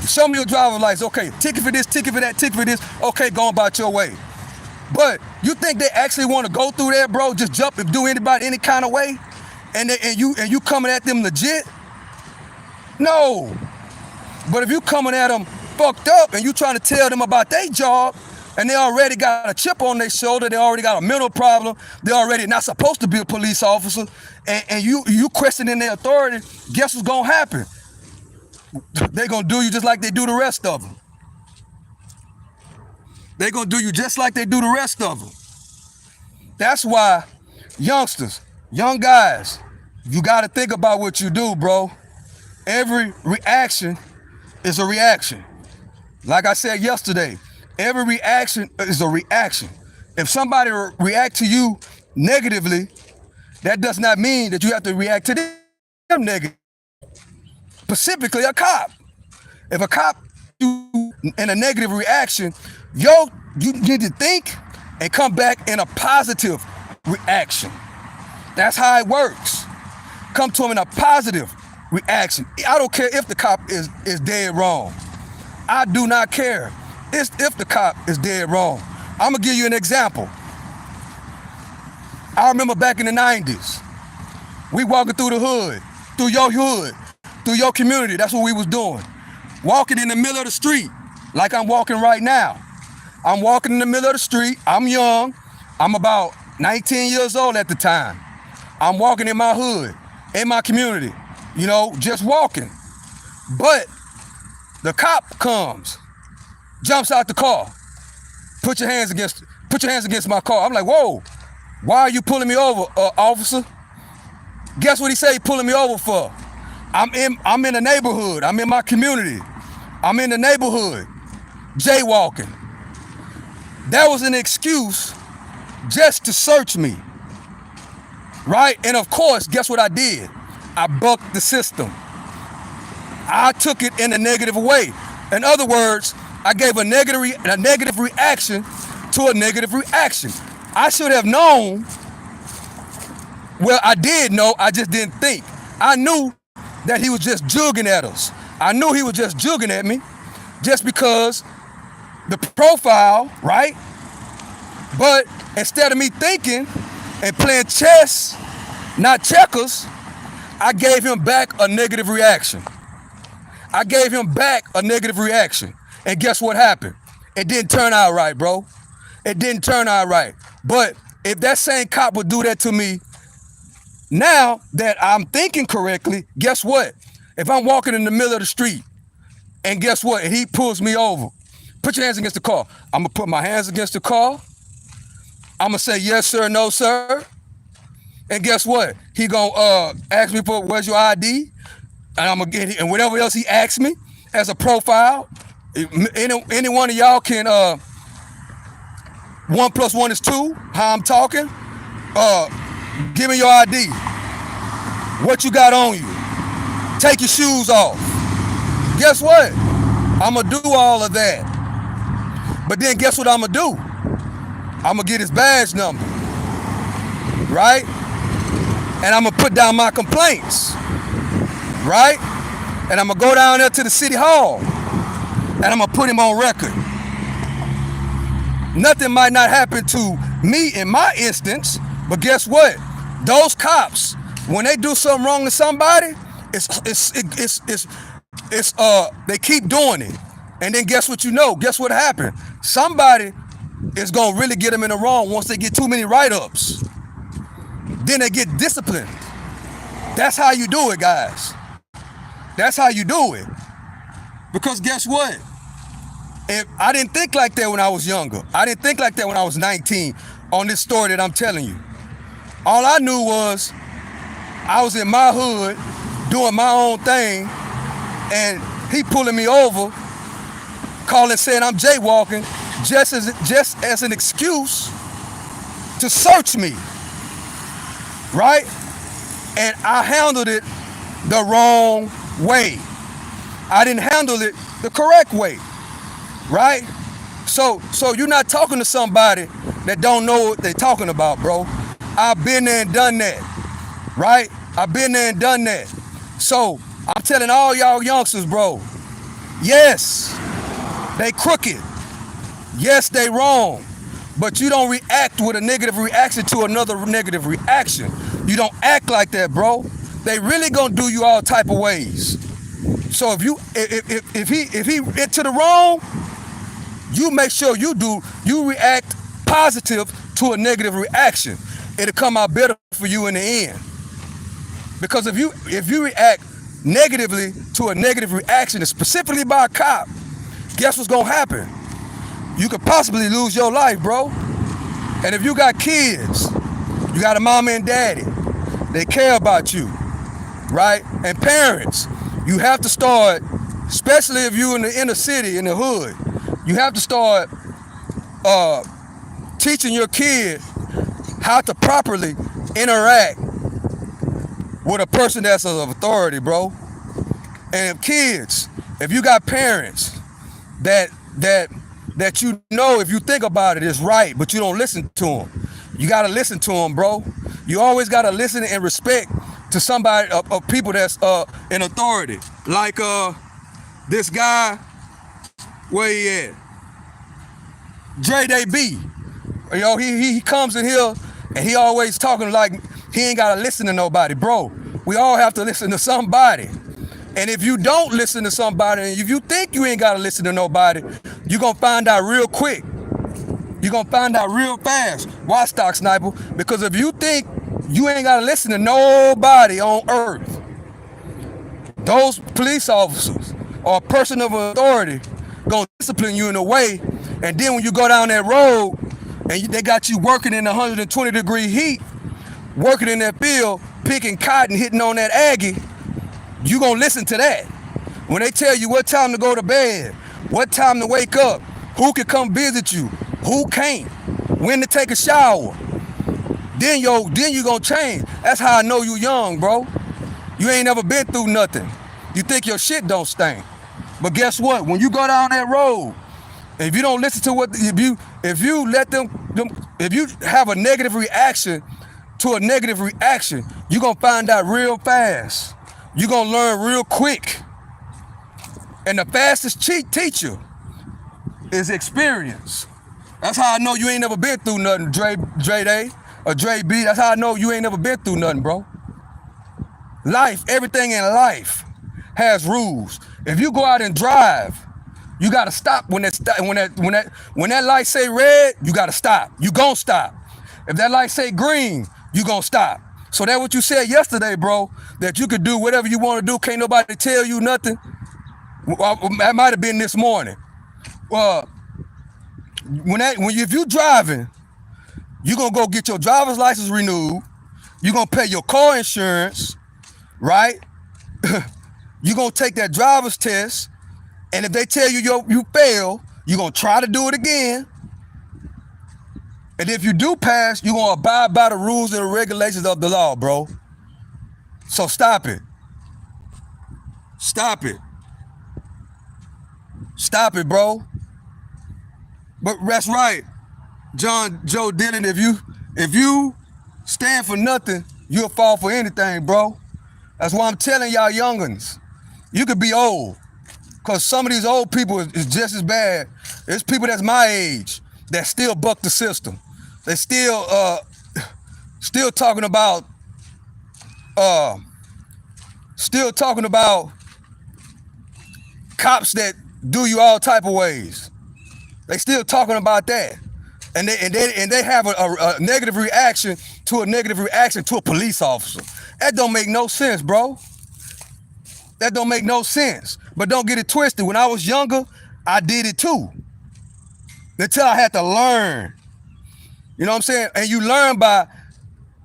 Show me your driver's license, okay, ticket for this, ticket for that, ticket for this, okay, go about your way. But you think they actually want to go through that, bro, just jump and do anybody any kind of way? And you coming at them legit? No. But if you coming at them fucked up and you trying to tell them about their job, and they already got a chip on their shoulder, they already got a mental problem, they already not supposed to be a police officer, and you questioning their authority, guess what's gonna happen? They're gonna do you just like they do the rest of them. They're gonna do you just like they do the rest of them. That's why, youngsters, young guys, you gotta think about what you do, bro. Every reaction is a reaction. Like I said yesterday, every reaction is a reaction. If somebody react to you negatively, that does not mean that you have to react to them negatively. Specifically a cop. If a cop you in a negative reaction, you need to think and come back in a positive reaction. That's how it works. Come to him in a positive reaction. I don't care if the cop is dead wrong. I do not care if the cop is dead wrong. I'm gonna give you an example. I remember back in the 90s, we walking through the hood, through your hood, through your community. That's what we was doing. Walking in the middle of the street, like I'm walking right now. I'm walking in the middle of the street. I'm young. I'm about 19 years old at the time. I'm walking in my hood, in my community, you know, just walking. But the cop comes, jumps out the car, put your hands against my car. I'm like, whoa, why are you pulling me over, officer? Guess what he say he pulling me over for? I'm in the neighborhood. I'm in my community. I'm in the neighborhood, jaywalking. That was an excuse just to search me, right? And of course, guess what I did? I bucked the system. I took it in a negative way. In other words, I gave a negative reaction to a negative reaction. I should have known. Well, I did know, I just didn't think. I knew that he was just jugging at us. I knew he was just jugging at me just because the profile, right? But instead of me thinking and playing chess, not checkers, I gave him back a negative reaction. I gave him back a negative reaction. And guess what happened? It didn't turn out right, bro. It didn't turn out right. But if that same cop would do that to me, now that I'm thinking correctly, guess what? If I'm walking in the middle of the street, and guess what? And he pulls me over, put your hands against the car. I'm gonna put my hands against the car. I'm gonna say yes, sir, no, sir. And guess what? He gonna ask me for where's your ID, and I'm gonna get it, and whatever else he asks me as a profile. Any one of y'all can 1 + 1 is 2. How I'm talking. Give me your ID. What you got on you? Take your shoes off. Guess what? I'm gonna do all of that. But then guess what I'm gonna do? I'm gonna get his badge number, right? And I'm gonna put down my complaints, right? And I'm gonna go down there to the city hall and I'm gonna put him on record. Nothing might not happen to me in my instance, but guess what? Those cops When they do something wrong to somebody, they keep doing it. And then guess what you know? Guess what happened? Somebody is gonna really get them in the wrong once they get too many write-ups. Then they get disciplined. That's how you do it, guys. That's how you do it. Because guess what? If I didn't think like that when I was younger. I didn't think like that when I was 19 on this story that I'm telling you. All I knew was I was in my hood doing my own thing, and he pulling me over, saying I'm jaywalking, just as an excuse to search me, right? And I handled it the wrong way. I didn't handle it the correct way, right? So you're not talking to somebody that don't know what they're talking about, bro. I've been there and done that, right? I've been there and done that. So I'm telling all y'all youngsters, bro, yes, they crooked. Yes, they wrong. But you don't react with a negative reaction to another negative reaction. You don't act like that, bro. They really gonna do you all type of ways. So if he into the wrong, you make sure you react positive to a negative reaction. It'll come out better for you in the end. Because if you react negatively to a negative reaction, specifically by a cop, guess what's gonna happen? You could possibly lose your life, bro. And if you got kids, you got a mama and daddy, they care about you, right? And parents, you have to start, especially if you're in the inner city, in the hood, you have to start teaching your kid how to properly interact with a person that's of authority, bro. And kids, if you got parents that you know, if you think about it, is right, but you don't listen to them, you gotta listen to them, bro. You always gotta listen and respect to somebody, of people that's in authority. Like this guy, where he at? Dre Day B. You know, he comes in here and he always talking like he ain't gotta listen to nobody, bro. We all have to listen to somebody. And if you don't listen to somebody, and if you think you ain't gotta listen to nobody, you're gonna find out real quick. You're gonna find out real fast. Why, Stock Sniper? Because if you think you ain't gotta listen to nobody on earth, those police officers or a person of authority gonna discipline you in a way, and then when you go down that road and they got you working in 120-degree heat, working in that field, picking cotton, hitting on that Aggie, you gonna listen to that. When they tell you what time to go to bed, what time to wake up, who can come visit you, who can't, when to take a shower, then you gonna change. That's how I know you young, bro. You ain't never been through nothing. You think your shit don't stink. But guess what? When you go down that road, if you don't listen to if you have a negative reaction to a negative reaction, you're gonna find out real fast. You're gonna learn real quick. And the fastest teacher is experience. That's how I know you ain't never been through nothing, Dre Day or Dre B. That's how I know you ain't never been through nothing, bro. Life, everything in life has rules. If you go out and drive, you gotta stop when that light say red, you gotta stop. You gon' stop. If that light say green, you gon' stop. So that's what you said yesterday, bro, that you could do whatever you want to do. Can't nobody tell you nothing. That might have been this morning. If you driving, you gonna go get your driver's license renewed. You gonna pay your car insurance, right? You gonna take that driver's test, and if they tell you you fail, you gonna try to do it again. And if you do pass, you gonna abide by the rules and the regulations of the law, bro. So stop it. Stop it. Stop it, bro. But that's right, Joe Dillon. If you stand for nothing, you'll fall for anything, bro. That's why I'm telling y'all youngins, you could be old, cause some of these old people is just as bad. It's people that's my age that still buck the system. They still talking about uh, still talking about cops that do you all type of ways. They still talking about that. And they have a negative reaction to a police officer. That don't make no sense, bro. That don't make no sense. But don't get it twisted. When I was younger, I did it too. Until I had to learn. You know what I'm saying? And you learn by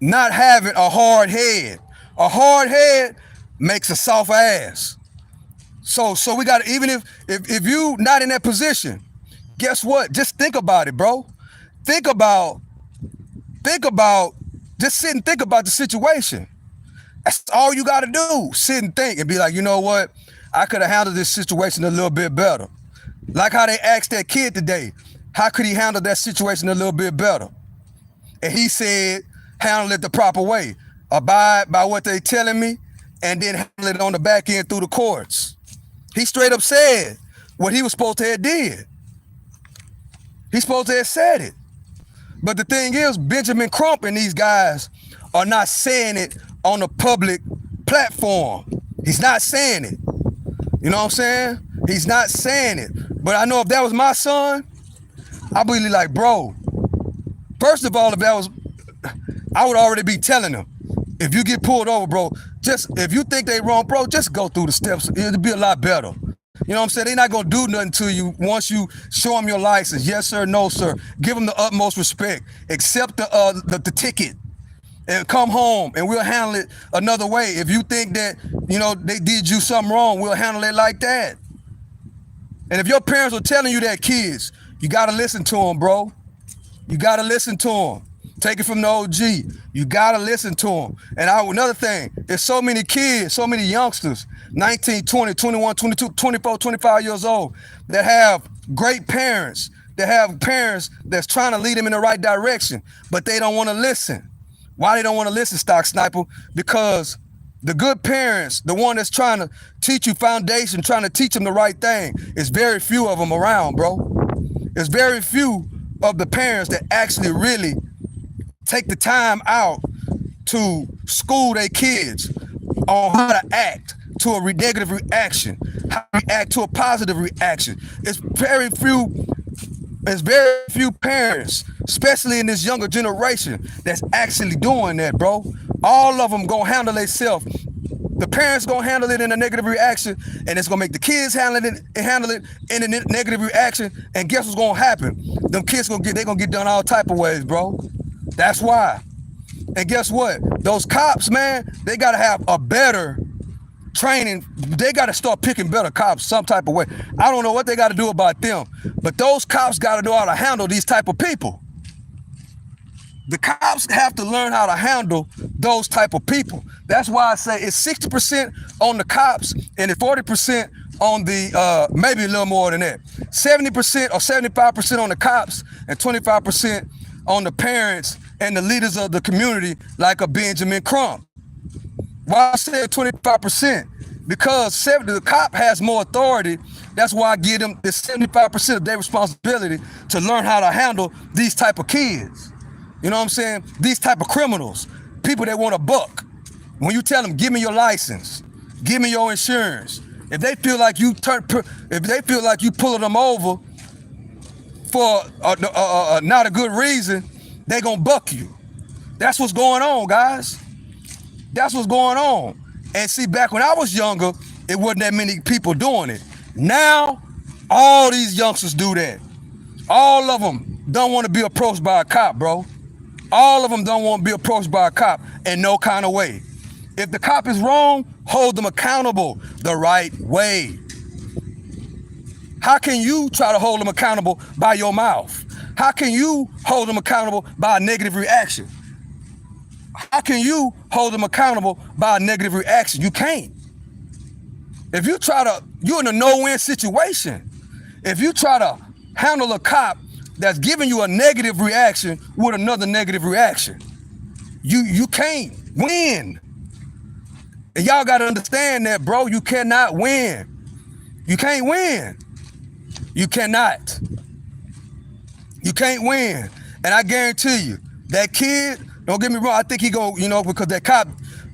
not having a hard head. A hard head makes a soft ass. So we got to, even if you not in that position, guess what? Just think about it, bro. Think about, just sit and think about the situation. That's all you got to do. Sit and think and be like, you know what? I could have handled this situation a little bit better. Like how they asked that kid today, how could he handle that situation a little bit better? And he said, handle it the proper way. Abide by what they telling me, and then handle it on the back end through the courts. He straight up said what he was supposed to have did. He's supposed to have said it. But the thing is, Benjamin Crump and these guys are not saying it on a public platform. He's not saying it. You know what I'm saying? He's not saying it. But I know if that was my son, I'd be like, bro, first of all, I would already be telling them, if you get pulled over, bro, if you think they wrong, bro, just go through the steps. It'll be a lot better. You know what I'm saying? They're not going to do nothing to you once you show them your license. Yes, sir. No, sir. Give them the utmost respect. Accept the ticket and come home, and we'll handle it another way. If you think that, you know, they did you something wrong, we'll handle it like that. And if your parents are telling you that, kids, you got to listen to them, bro. You got to listen to them. Take it from the OG. You got to listen to them. And another thing, there's so many kids, so many youngsters, 19, 20, 21, 22, 24, 25 years old, that have great parents, that have parents that's trying to lead them in the right direction, but they don't want to listen. Why they don't want to listen, Stock Sniper? Because the good parents, the one that's trying to teach you foundation, trying to teach them the right thing, is very few of them around, bro. There's very few of the parents that actually really take the time out to school their kids on how to act to a negative reaction, how to react to a positive reaction. It's very few parents, especially in this younger generation, that's actually doing that, bro. All of them gonna handle themselves. The parents gonna handle it in a negative reaction, and it's gonna make the kids handle it in a negative reaction. And guess what's gonna happen? Them kids gonna get done all type of ways, bro. That's why. And guess what? Those cops, man, they gotta have a better training. They gotta start picking better cops some type of way. I don't know what they gotta do about them, but those cops gotta know how to handle these type of people. The cops have to learn how to handle those type of people. That's why I say it's 60% on the cops and it's 40% on the, maybe a little more than that. 70% or 75% on the cops and 25% on the parents and the leaders of the community, like a Benjamin Crump. Why I said 25%? Because the cop has more authority. That's why I give them the 75% of their responsibility to learn how to handle these type of kids. You know what I'm saying? These type of criminals, people that want a buck. When you tell them, give me your license, give me your insurance. If they feel like you pulling them over for not a good reason, they gonna buck you. That's what's going on, guys. That's what's going on. And see, back when I was younger, it wasn't that many people doing it. Now, all these youngsters do that. All of them don't want to be approached by a cop, bro. All of them don't want to be approached by a cop in no kind of way. If the cop is wrong, hold them accountable the right way. How can you try to hold them accountable by your mouth? How can you hold them accountable by a negative reaction? How can you hold them accountable by a negative reaction? You can't. If you you're in a no-win situation. If you try to handle a cop that's giving you a negative reaction with another negative reaction, you can't win. And y'all got to understand that, bro. You cannot win. You can't win. You cannot. You can't win. And I guarantee you, that kid, don't get me wrong, I think he go, because that cop,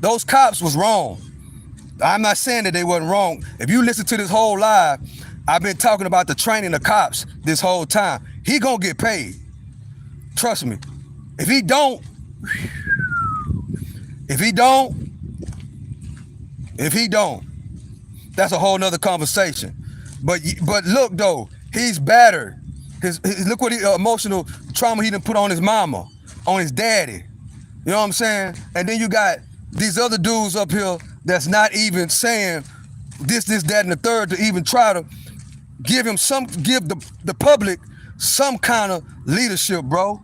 Those cops was wrong. I'm not saying that they wasn't wrong. If you listen to this whole live, I've been talking about the training of cops this whole time. He gonna get paid. Trust me. If he don't, that's a whole nother conversation. But look though, he's battered. Look what emotional trauma he done put on his mama, on his daddy. You know what I'm saying? And then you got these other dudes up here that's not even saying this, that, and the third to even try to give the public some kind of leadership, bro.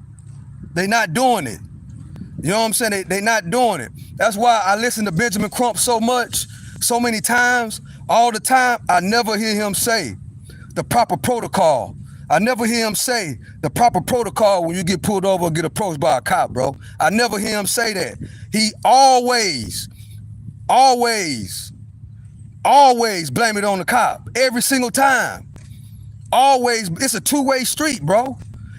They not doing it. You know what I'm saying? They not doing it. That's why I listen to Benjamin Crump so much, so many times, all the time. I never hear him say the proper protocol. I never hear him say the proper protocol when you get pulled over or get approached by a cop, bro. I never hear him say that. He always blame it on the cop. Every single time. Always. It's a two-way street, bro.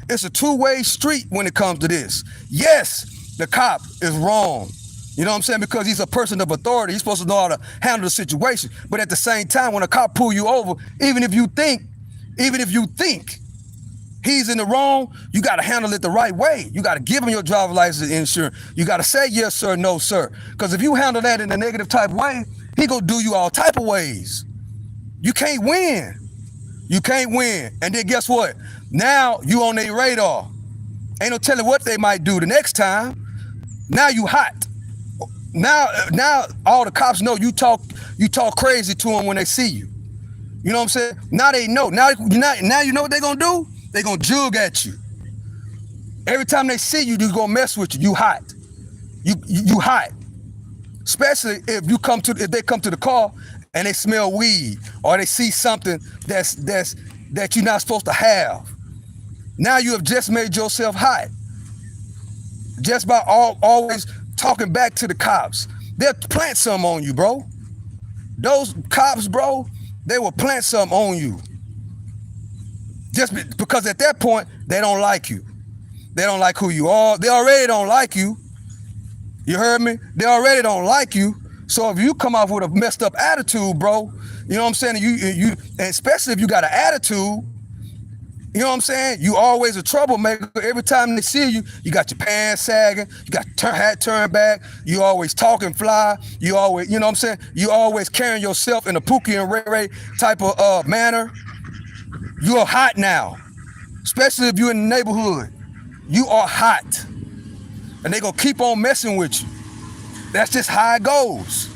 It's a two-way street when it comes to this. Yes, the cop is wrong. You know what I'm saying? Because he's a person of authority. He's supposed to know how to handle the situation. But at the same time, when a cop pull you over, even if you think he's in the wrong, you got to handle it the right way. You got to give him your driver's license and insurance. You got to say yes, sir, no, sir. Because if you handle that in a negative type way, he gonna do you all type of ways. You can't win. You can't win. And then guess what? Now you on their radar. Ain't no telling what they might do the next time. Now you hot. Now all the cops know you talk crazy to them when they see you. You know what I'm saying? Now they know. Now you know what they're gonna do? They're gonna jug at you. Every time they see you, they're gonna mess with you. You hot. You hot. Especially if they come to the car and they smell weed or they see something that you're not supposed to have. Now you have just made yourself hot. Just by always talking back to the cops. They'll plant something on you, bro. Those cops, bro, they will plant something on you. Just because at that point, they don't like you. They don't like who you are. They already don't like you. You heard me? They already don't like you. So if you come off with a messed up attitude, bro, you know what I'm saying? And especially if you got an attitude, you know what I'm saying? You always a troublemaker. Every time they see you, you got your pants sagging, you got your hat turned back, you always talking fly, you always, you know what I'm saying? You always carrying yourself in a Pookie and Ray Ray type of manner. You are hot now, especially if you're in the neighborhood. You are hot. And they gonna keep on messing with you. That's just how it goes.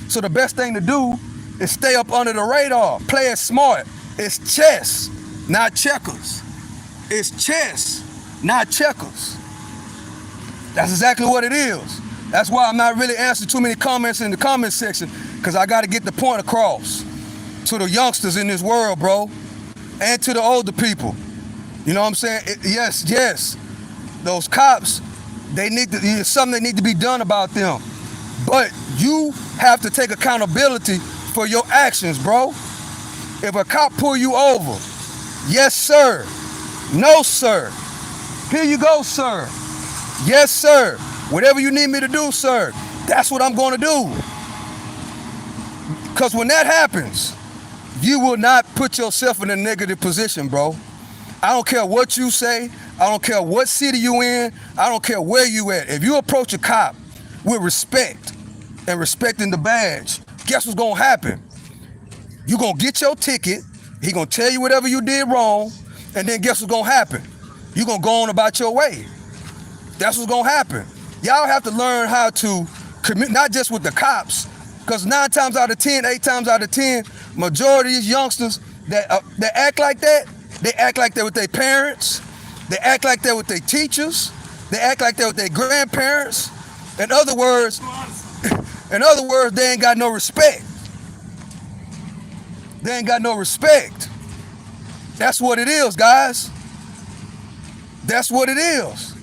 So the best thing to do is stay up under the radar. Play it smart. It's chess, not checkers. It's chess, not checkers. That's exactly what it is. That's why I'm not really answering too many comments in the comment section, because I got to get the point across to the youngsters in this world, bro, and to the older people. You know what I'm saying? Yes. Those cops, there's something that need to be done about them. But you have to take accountability for your actions, bro. If a cop pull you over, yes, sir. No, sir. Here you go, sir. Yes, sir. Whatever you need me to do, sir, that's what I'm going to do. Because when that happens, you will not put yourself in a negative position, bro. I don't care what you say. I don't care what city you in. I don't care where you at. If you approach a cop with respect and respecting the badge, guess what's going to happen? You're going to get your ticket. He going to tell you whatever you did wrong. And then guess what's going to happen? You're going to go on about your way. That's what's going to happen. Y'all have to learn how to commit, not just with the cops, because 9 times out of 10, 8 times out of 10, majority of these youngsters that act like that, they act like that with their parents. They act like that with their teachers. They act like that with their grandparents. In other words, they ain't got no respect. They ain't got no respect. That's what it is, guys. That's what it is.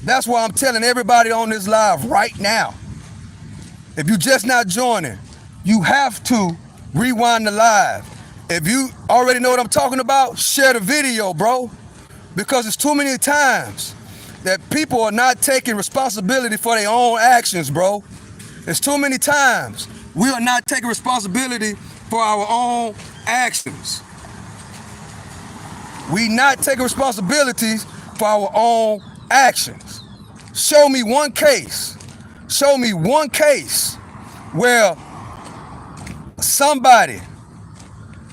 That's why I'm telling everybody on this live right now, if you just not joining, you have to rewind the live. If you already know what I'm talking about, share the video, bro. Because it's too many times that people are not taking responsibility for their own actions, bro. It's too many times we are not taking responsibility for our own actions. We not taking responsibilities for our own actions. Show me one case. Show me one case where somebody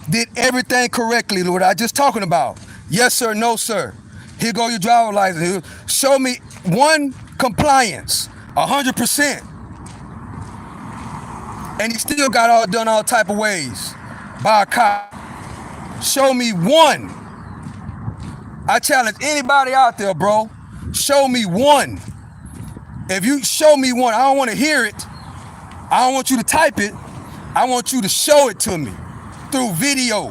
did everything correctly, what I just talking about. Yes, sir, no, sir. Here go your driver's license. Show me one compliance, 100%. And he still got all done all type of ways by a cop. Show me one. I challenge anybody out there, bro. Show me one. If you show me one, I don't want to hear it. I don't want you to type it. I want you to show it to me through video,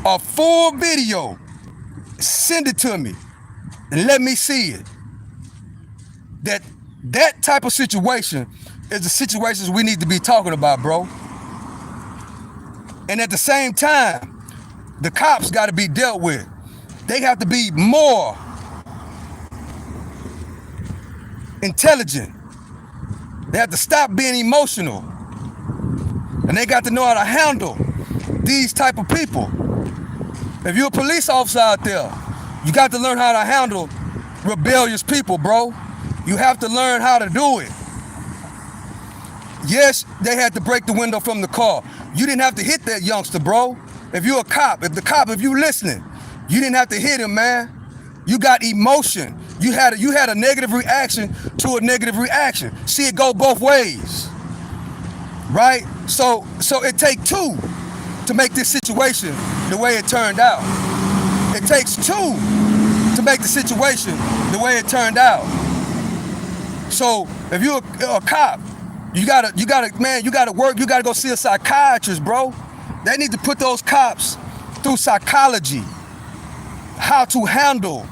a full video. Send it to me and let me see it. That type of situation is the situations we need to be talking about, bro. And at the same time, the cops got to be dealt with. They have to be more intelligent. They have to stop being emotional. And they got to know how to handle these type of people. If you're a police officer out there, you got to learn how to handle rebellious people, bro. You have to learn how to do it. Yes, they had to break the window from the car. You didn't have to hit that youngster, bro. If you're a cop, if you listening, you didn't have to hit him, man. You got emotion. You had a negative reaction to a negative reaction. See it go both ways, right? So it takes two to make this situation the way it turned out. It takes two to make the situation the way it turned out. So if you're a cop, you gotta work. You gotta go see a psychiatrist, bro. They need to put those cops through psychology, how to handle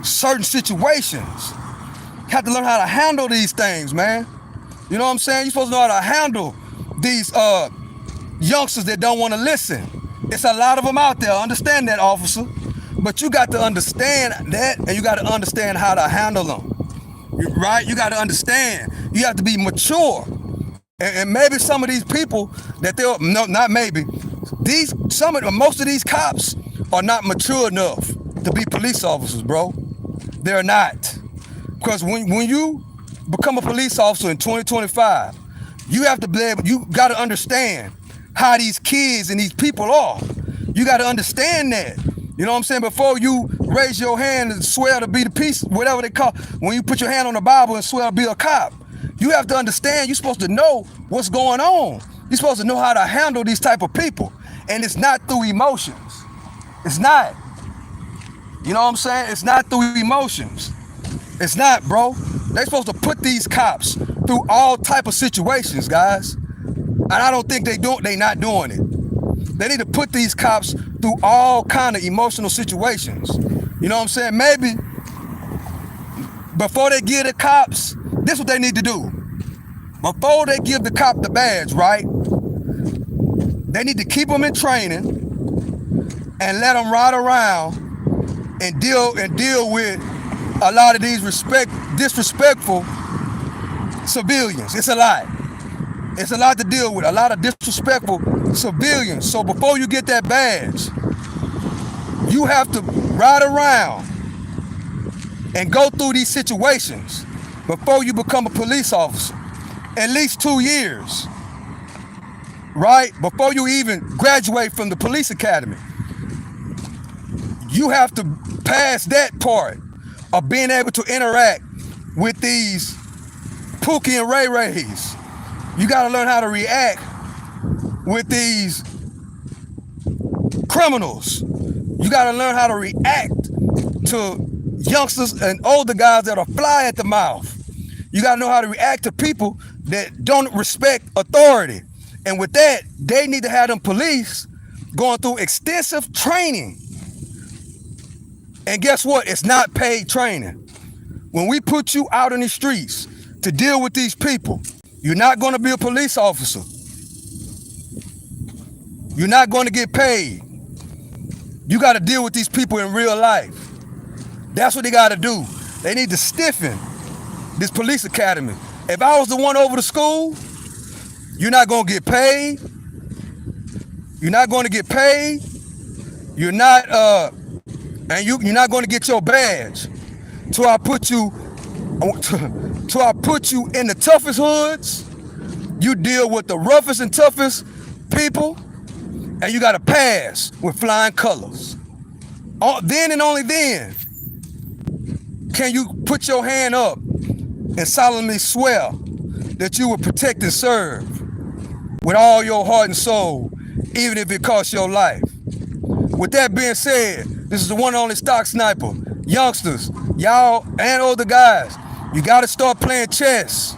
certain situations. You have to learn how to handle these things, man. You know what I'm saying? You're supposed to know how to handle these youngsters that don't want to listen. It's a lot of them out there. Understand that, officer. But you got to understand that, and you got to understand how to handle them. Right? You got to understand. You have to be mature. And maybe some of these people that not maybe. Most of these cops are not mature enough to be police officers, bro. They're not. Because when you become a police officer in 2025, you have to be able, you got to understand how these kids and these people are. You got to understand that. You know what I'm saying? Before you raise your hand and swear to be the peace, whatever they call, when you put your hand on the Bible and swear to be a cop, you have to understand you're supposed to know what's going on. You're supposed to know how to handle these type of people. And it's not through emotions. It's not. You know what I'm saying? It's not through emotions. It's not, bro. They're supposed to put these cops through all type of situations, guys. And I don't think they not doing it. They need to put these cops through all kind of emotional situations. You know what I'm saying? Maybe before they give the cops, this is what they need to do. Before they give the cop the badge, right? They need to keep them in training and let them ride around and deal with a lot of these disrespectful civilians. It's a lot. It's a lot to deal with, a lot of disrespectful civilians. So before you get that badge, you have to ride around and go through these situations before you become a police officer. At least 2 years, right? Before you even graduate from the police academy. You have to pass that part of being able to interact with these Pookie and Ray Rays. You got to learn how to react with these criminals. You got to learn how to react to youngsters and older guys that are fly at the mouth. You got to know how to react to people that don't respect authority. And with that, they need to have them police going through extensive training. And guess what? It's not paid training. When we put you out in the streets to deal with these people, you're not going to be a police officer. You're not going to get paid. You got to deal with these people in real life. That's what they got to do. They need to stiffen this police academy. If I was the one over the school, you're not gonna get paid. You're not going to get paid. You're not you're not going to get your badge. Till I put you in the toughest hoods. You deal with the roughest and toughest people, and you got to pass with flying colors. Then and only then can you put your hand up and solemnly swear that you will protect and serve with all your heart and soul, even if it costs your life. With that being said, this is the one and only Stock Sniper. Youngsters, y'all and older guys, you gotta start playing chess.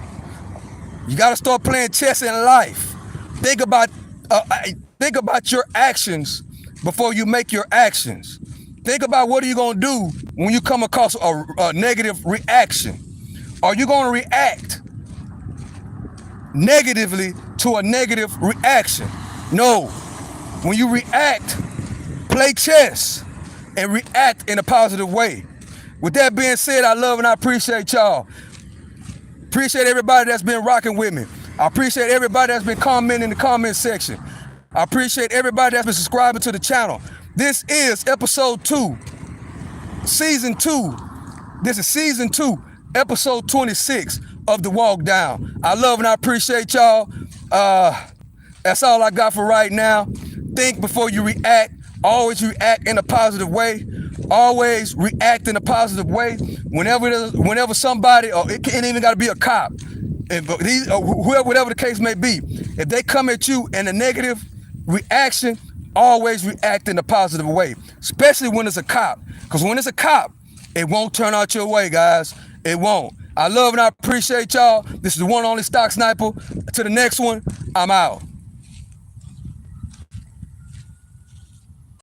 You gotta start playing chess in life. Think about your actions before you make your actions. Think about what are you gonna do when you come across a negative reaction. Are you gonna react negatively to a negative reaction? No. When you react, play chess and react in a positive way. With that being said, I love and I appreciate y'all. Appreciate everybody that's been rocking with me. I appreciate everybody that's been commenting in the comment section. I appreciate everybody that's been subscribing to the channel. This is episode 2, season 2. This is season 2, episode 26 of The Walk Down. I love and I appreciate y'all. That's all I got for right now. Think before you react. Always react in a positive way. Always react in a positive way. Whenever somebody, or it ain't even got to be a cop, whatever the case may be, if they come at you in a negative reaction, always react in a positive way, especially when it's a cop. Because when it's a cop, it won't turn out your way, guys. It won't. I love and I appreciate y'all. This is the one and only Stock Sniper. To the next one, I'm out.